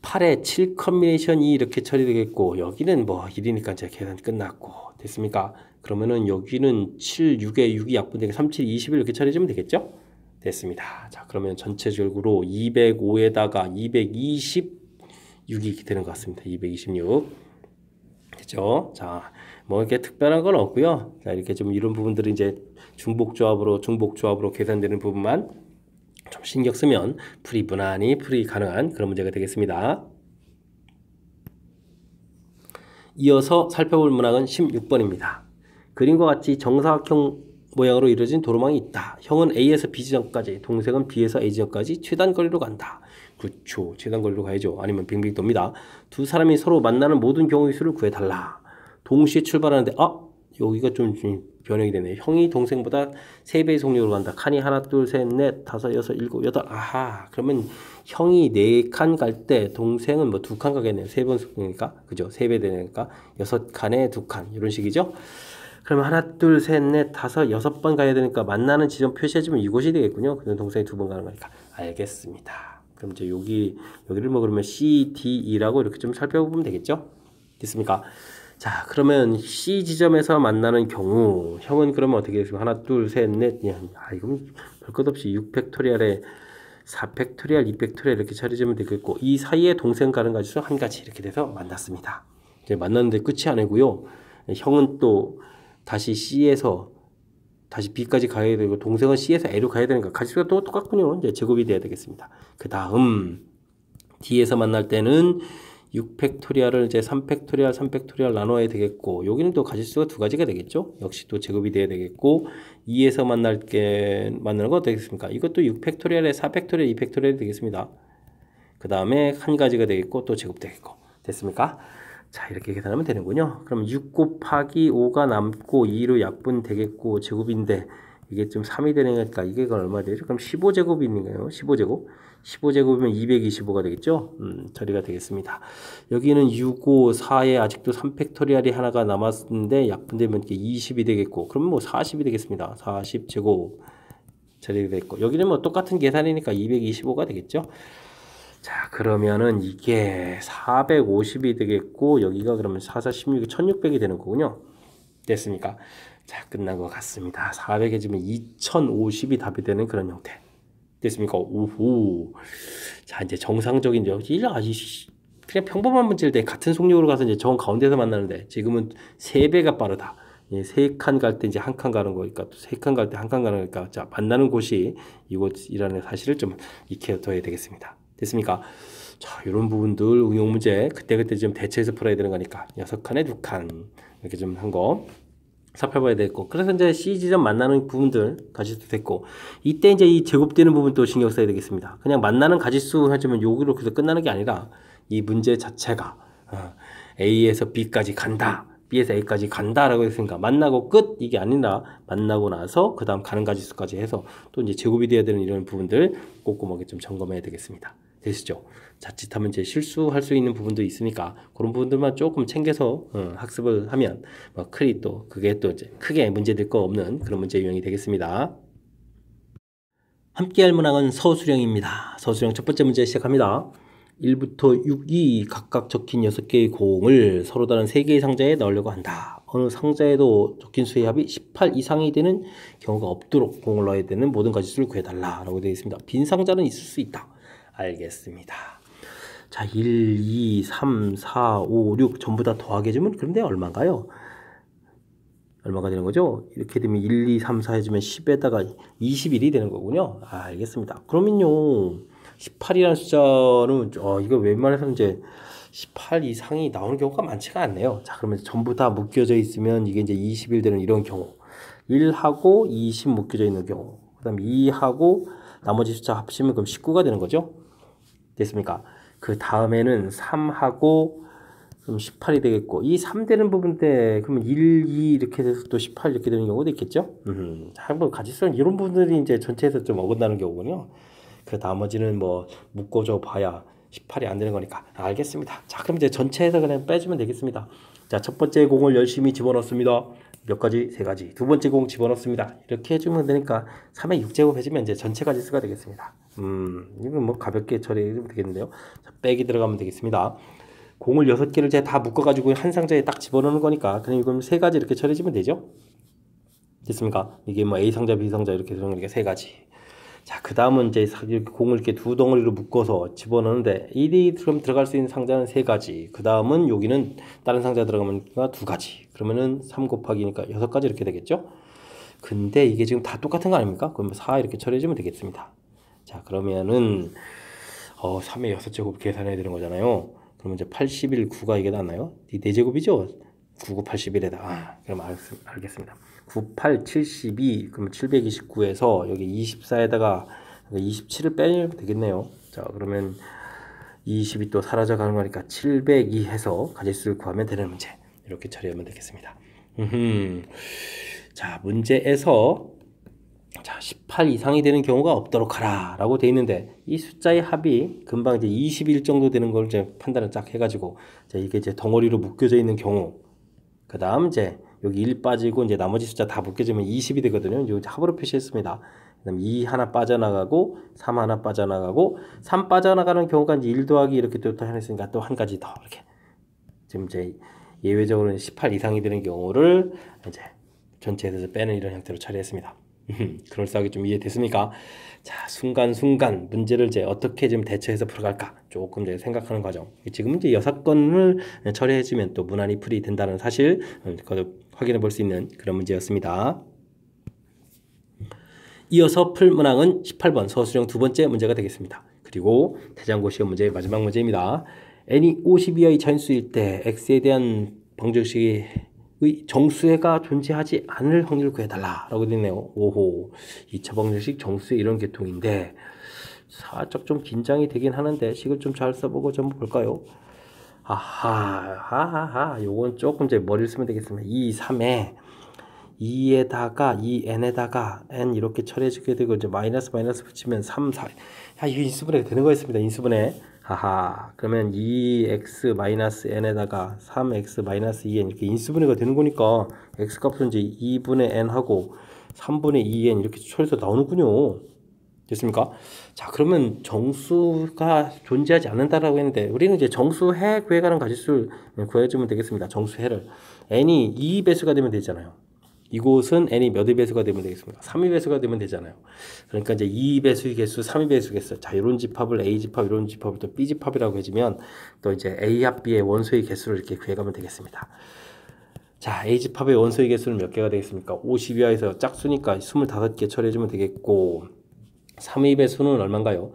8에 7 컨비네이션이 이렇게 처리되겠고, 여기는 뭐 1이니까 이제 계산 끝났고, 됐습니까? 그러면은 여기는 7, 6에 6이 약분되게 3, 7, 21 이렇게 처리해주면 되겠죠? 됐습니다. 자, 그러면 전체적으로 205에다가 226이 되는 것 같습니다. 226. 됐죠? 자, 뭐 이렇게 특별한 건 없고요. 자, 이렇게 좀 이런 부분들은 이제 중복조합으로 계산되는 부분만 좀 신경 쓰면 무난히 풀이 가능한 그런 문제가 되겠습니다. 이어서 살펴볼 문항은 16번입니다. 그림과 같이 정사각형 모양으로 이루어진 도로망이 있다. 형은 A에서 B 지점까지, 동생은 B에서 A 지점까지 최단 거리로 간다. 그렇죠. 최단 거리로 가야죠. 아니면 빙빙 돕니다. 두 사람이 서로 만나는 모든 경우의 수를 구해달라. 동시에 출발하는데 여기가 좀 변형이 되네요. 형이 동생보다 3배의 속력으로 간다. 칸이 하나, 둘, 셋, 넷, 다섯, 여섯, 일곱, 여덟. 그러면 형이 4칸 갈 때 동생은 뭐 2칸 가겠네요. 3번 속력이니까. 그죠? 3배 되니까 6칸에 2칸. 이런 식이죠. 그러면 하나, 둘, 셋, 넷, 다섯, 6번 가야 되니까 만나는 지점 표시해주면 이곳이 되겠군요. 그럼 동생이 2번 가는 거니까. 알겠습니다. 그럼 이제 여기를 뭐 그러면 C, D, E라고 이렇게 좀 살펴보면 되겠죠? 됐습니까? 자, 그러면 C 지점에서 만나는 경우 형은 그러면 어떻게 되겠습니까? 하나, 둘, 셋, 넷. 이건 별 것 없이 6팩토리얼에 4팩토리얼, 2팩토리얼 이렇게 처리하면 되겠고 이 사이에 동생 가는 가지수 한 가지 이렇게 돼서 만났습니다. 이제 만났는데 끝이 아니고요. 형은 또 다시 C에서 다시 B까지 가야 되고 동생은 C에서 A로 가야 되니까 가지수가 또 똑같군요. 이제 제곱이 돼야 되겠습니다. 그 다음 D에서 만날 때는 6팩토리얼을 이제 3팩토리얼, 3팩토리얼 나눠야 되겠고 여기는 또 가지수가 2가지가 되겠죠. 역시 또 제곱이 돼야 되겠고 2에서 만나는 거 어떻겠습니까? 이것도 6팩토리얼에 4팩토리얼, 2팩토리얼이 되겠습니다. 그 다음에 한 가지가 되겠고 또 제곱되겠고 됐습니까? 자, 이렇게 계산하면 되는군요. 그럼 6 곱하기 5가 남고 2로 약분 되겠고 제곱인데 이게 좀 3이 되니까 이게 얼마 되죠? 그럼 15제곱이 있는가요? 15제곱. 15제곱이면 225가 되겠죠? 처리가 되겠습니다. 여기는 6, 5, 4에 아직도 3팩토리얼이 하나가 남았는데 약분되면 20이 되겠고 그러면 뭐 40이 되겠습니다. 40제곱 처리가 되겠고 여기는 뭐 똑같은 계산이니까 225가 되겠죠? 자, 그러면은 이게 450이 되겠고 여기가 그러면 4, 4, 16이 1600이 되는 거군요. 됐습니까? 자, 끝난 것 같습니다. 400에 지금 2050이 답이 되는 그런 형태. 됐습니까? 오호. 자, 이제 정상적인 그냥 평범한 문제일 때 같은 속력으로 가서 이제 정 가운데서 만나는데 지금은 3배가 빠르다. 3칸 갈 때 이제 한 칸 가는 거니까 또 3칸 갈 때 한 칸 가는 거니까 자, 만나는 곳이 이곳이라는 사실을 좀 익혀둬야 되겠습니다. 됐습니까? 자, 이런 부분들 응용 문제 그때그때 좀 대체해서 풀어야 되는 거니까 6칸에 2칸 이렇게 좀 한 거 살펴봐야 되겠고 그래서 이제 C 지점 만나는 부분들 가지수 됐고 이때 이제 이 제곱되는 부분도 신경 써야 되겠습니다. 그냥 만나는 가지수 하지만 여기로 그래서 끝나는 게 아니라 이 문제 자체가 A에서 B까지 간다. B에서 A까지 간다라고 했으니까 만나고 끝 이게 아니라 만나고 나서 그 다음 가는 가지수까지 해서 또 이제 제곱이 돼야 되는 이런 부분들 꼼꼼하게 좀 점검해야 되겠습니다. 되시죠? 자칫하면 이제 실수할 수 있는 부분도 있으니까 그런 부분들만 조금 챙겨서 학습을 하면 뭐 크리 또 그게 또 이제 크게 문제될 거 없는 그런 문제 유형이 되겠습니다. 함께 할 문항은 서술형입니다. 서술형 첫 번째 문제 시작합니다. 1부터 6이 각각 적힌 6개의 공을 서로 다른 3개의 상자에 넣으려고 한다. 어느 상자에도 적힌 수의 합이 18 이상이 되는 경우가 없도록 공을 넣어야 되는 모든 가지수를 구해달라 라고 되어 있습니다. 빈 상자는 있을 수 있다. 알겠습니다. 자, 1, 2, 3, 4, 5, 6 전부 다 더하게 해주면 그런데 얼마인가요? 얼마가 되는 거죠? 이렇게 되면 1, 2, 3, 4 해주면 10에다가 21이 되는 거군요. 아, 알겠습니다. 그러면요. 18이라는 숫자는, 이거 웬만해서 이제 18 이상이 나오는 경우가 많지가 않네요. 자, 그러면 전부 다 묶여져 있으면 이게 이제 21 되는 이런 경우. 1하고 20 묶여져 있는 경우. 그 다음 2하고 나머지 숫자 합치면 그럼 19가 되는 거죠. 됐습니까? 그 다음에는 3하고 그럼 18이 되겠고, 이 3 되는 부분인데, 그러면 1, 2 이렇게 돼서 또 18 이렇게 되는 경우도 있겠죠? 한번 가지수는 이런 부분들이 이제 전체에서 좀 어긋나는 경우군요. 그 나머지는 뭐 묶어줘 봐야 18이 안 되는 거니까. 알겠습니다. 자, 그럼 이제 전체에서 그냥 빼주면 되겠습니다. 자, 첫 번째 공을 열심히 집어넣습니다. 몇 가지? 세 가지. 두 번째 공 집어넣습니다. 이렇게 해주면 되니까 3의 6제곱 해주면 이제 전체 가지수가 되겠습니다. 이건 뭐 가볍게 처리해주면 되겠는데요. 자, 빼기 들어가면 되겠습니다. 공을 6개를 제가 다 묶어가지고 한 상자에 딱 집어넣는 거니까 그냥 이걸 세 가지 이렇게 처리해주면 되죠. 됐습니까? 이게 뭐 A 상자, B 상자 이렇게 들어가는 게 세 가지. 자, 그 다음은 이제 이렇게 공을 이렇게 두 덩어리로 묶어서 집어넣는데 일이 그럼 들어갈 수 있는 상자는 세 가지. 그 다음은 여기는 다른 상자 들어가면 두 가지. 그러면은 3 곱하기니까 6가지 이렇게 되겠죠? 근데 이게 지금 다 똑같은 거 아닙니까? 그러면 4 이렇게 처리해주면 되겠습니다. 자, 그러면은 3의 6제곱 계산해야 되는 거잖아요. 그러면 이제 81, 9가 이게 나왔나요? 이 4제곱이죠? 9, 9, 81에다. 그럼 알겠습니다. 9, 8, 72, 그러면 729에서 여기 24에다가 27을 빼면 되겠네요. 자, 그러면 20이 또 사라져 가는 거니까 702 해서 가지수를 구하면 되는 문제. 이렇게 처리하면 되겠습니다. 자, 문제에서 자, 18 이상이 되는 경우가 없도록 하라 라고 돼 있는데 이 숫자의 합이 금방 이제 21 정도 되는 걸 이제 판단을 쫙 해가지고 자, 이게 이제 덩어리로 묶여져 있는 경우 그 다음 이제 여기 1 빠지고 이제 나머지 숫자 다 묶여지면 20이 되거든요. 여기 합으로 표시했습니다. 그다음 2 하나 빠져나가고 3 하나 빠져나가고 3 빠져나가는 경우가 이제 1 더하기 이렇게 또 하나 있으니까 또 한 가지 더 이렇게 지금 이제 예외적으로는 18 이상이 되는 경우를 이제 전체에서 빼는 이런 형태로 처리했습니다. 그럴싸하게 좀 이해됐습니까? 자, 순간순간 문제를 이제 어떻게 좀 대처해서 풀어갈까 조금 이제 생각하는 과정. 지금은 이제 6건을 처리해주면 또 무난히 풀이 된다는 사실 확인해 볼 수 있는 그런 문제였습니다. 이어서 풀 문항은 18번 서술형 두 번째 문제가 되겠습니다. 그리고 대장고 시험 문제의 마지막 문제입니다. n이 50 이하의 자연수일 때 x에 대한 방정식의 정수해가 존재하지 않을 확률을 구해달라 라고 되어 있네요. 오호, 2차 방정식 정수해 이런 계통인데 살짝 좀 긴장이 되긴 하는데 식을 좀 잘 써보고 좀 볼까요? 아하, 요건 조금 이제 머리를 쓰면 되겠습니다. 2, 3에 2에다가 2n에다가 n 이렇게 처리해주게 되고 이제 마이너스 붙이면 3, 4 이게 인수분해 되는 거였습니다. 인수분해. 그러면 2x-n에다가 3x-2n 이렇게 인수분해가 되는 거니까 x값은 이제 2분의 n 하고 3분의 2n 이렇게 처리해서 나오는군요. 됐습니까? 자, 그러면 정수가 존재하지 않는다라고 했는데 우리는 이제 정수해 구해가는 가지수를 구해주면 되겠습니다. 정수해를 n이 2배수가 되면 되잖아요. 이곳은 n이 몇 배수가 되면 되겠습니까? 3의 배수가 되면 되잖아요. 그러니까 이제 2배수의 개수, 3의 배수 개수. 자, 이런 집합을 A 집합, 이런 집합을 또 B 집합이라고 해주면 또 이제 A 합 B의 원소의 개수를 이렇게 구해가면 되겠습니다. 자, A 집합의 원소의 개수는 몇 개가 되겠습니까? 50 이하에서 짝수니까 25개 처리해주면 되겠고 3의 배수는 얼마인가요?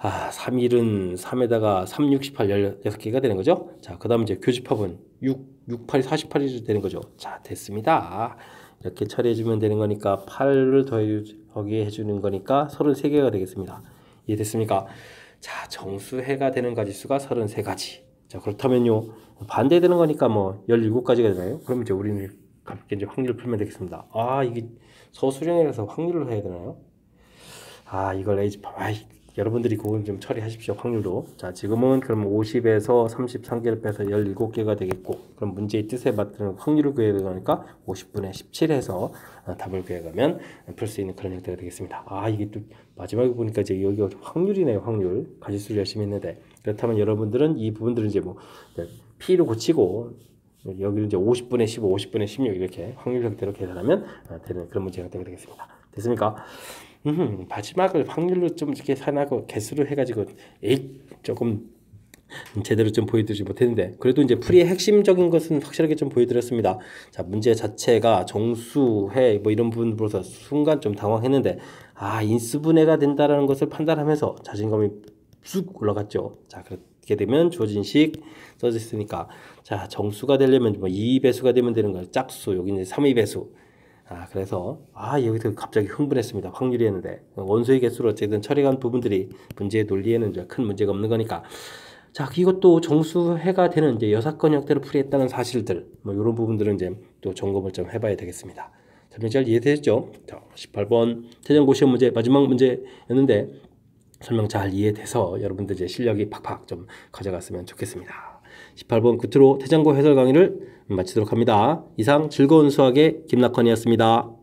3일은 3에다가 3, 68, 16개가 되는 거죠. 자, 그 다음 이제 교집합은 6, 8이 48이 되는 거죠. 자, 됐습니다. 이렇게 처리해주면 되는 거니까 8을 더하게 해주는 거니까 33개가 되겠습니다. 이해됐습니까? 자, 정수해가 되는 가지수가 33가지. 자, 그렇다면요. 반대되는 거니까 뭐 17가지가 되나요? 그러면 이제 우리는 가볍게 이제 확률을 풀면 되겠습니다. 이게 서술형이라서 확률을 해야 되나요? 이걸 A집합. 여러분들이 그건 좀 처리하십시오. 확률도. 자, 지금은 그럼 50에서 33개를 빼서 17개가 되겠고 그럼 문제의 뜻에 맞는 확률을 구해야 되니까 50분의 17해서 답을 구해가면 풀 수 있는 그런 형태가 되겠습니다. 이게 또 마지막에 보니까 이제 여기가 확률이네요. 확률. 가지수를 열심히 했는데 그렇다면 여러분들은 이 부분들은 이제 뭐 P로 고치고 여기를 이제 50분의 15, 50분의 16 이렇게 확률 형태로 계산하면 되는 그런 문제 형태가 되겠습니다. 됐습니까? 마지막을 확률로 좀 이렇게 사나고 개수를 해가지고 조금 제대로 좀 보여드리지 못했는데 그래도 이제 풀이의 핵심적인 것은 확실하게 좀 보여드렸습니다. 자, 문제 자체가 정수해 뭐 이런 부분으로서 순간 좀 당황했는데 인수분해가 된다라는 것을 판단하면서 자신감이 쑥 올라갔죠. 자, 그렇게 되면 주어진 식 써져 있으니까 자, 정수가 되려면 뭐 2배수가 되면 되는 거예요. 짝수 여기 이제 3배수. 그래서 여기서 갑자기 흥분했습니다. 확률이 했는데 원소의 개수로 어쨌든 처리한 부분들이 문제의 논리에는 이제 큰 문제가 없는 거니까. 자, 이것도 정수해가 되는 이제 여사건 형태로 풀이했다는 사실들, 뭐 이런 부분들은 이제 또 점검을 좀 해봐야 되겠습니다. 설명 잘 이해되셨죠? 자, 18번 태전고 시험 문제 마지막 문제였는데 설명 잘 이해돼서 여러분들 이제 실력이 팍팍 좀 가져갔으면 좋겠습니다. 18번 끝으로 태전고 해설 강의를 마치도록 합니다. 이상 즐거운 수학의 김낙헌이었습니다.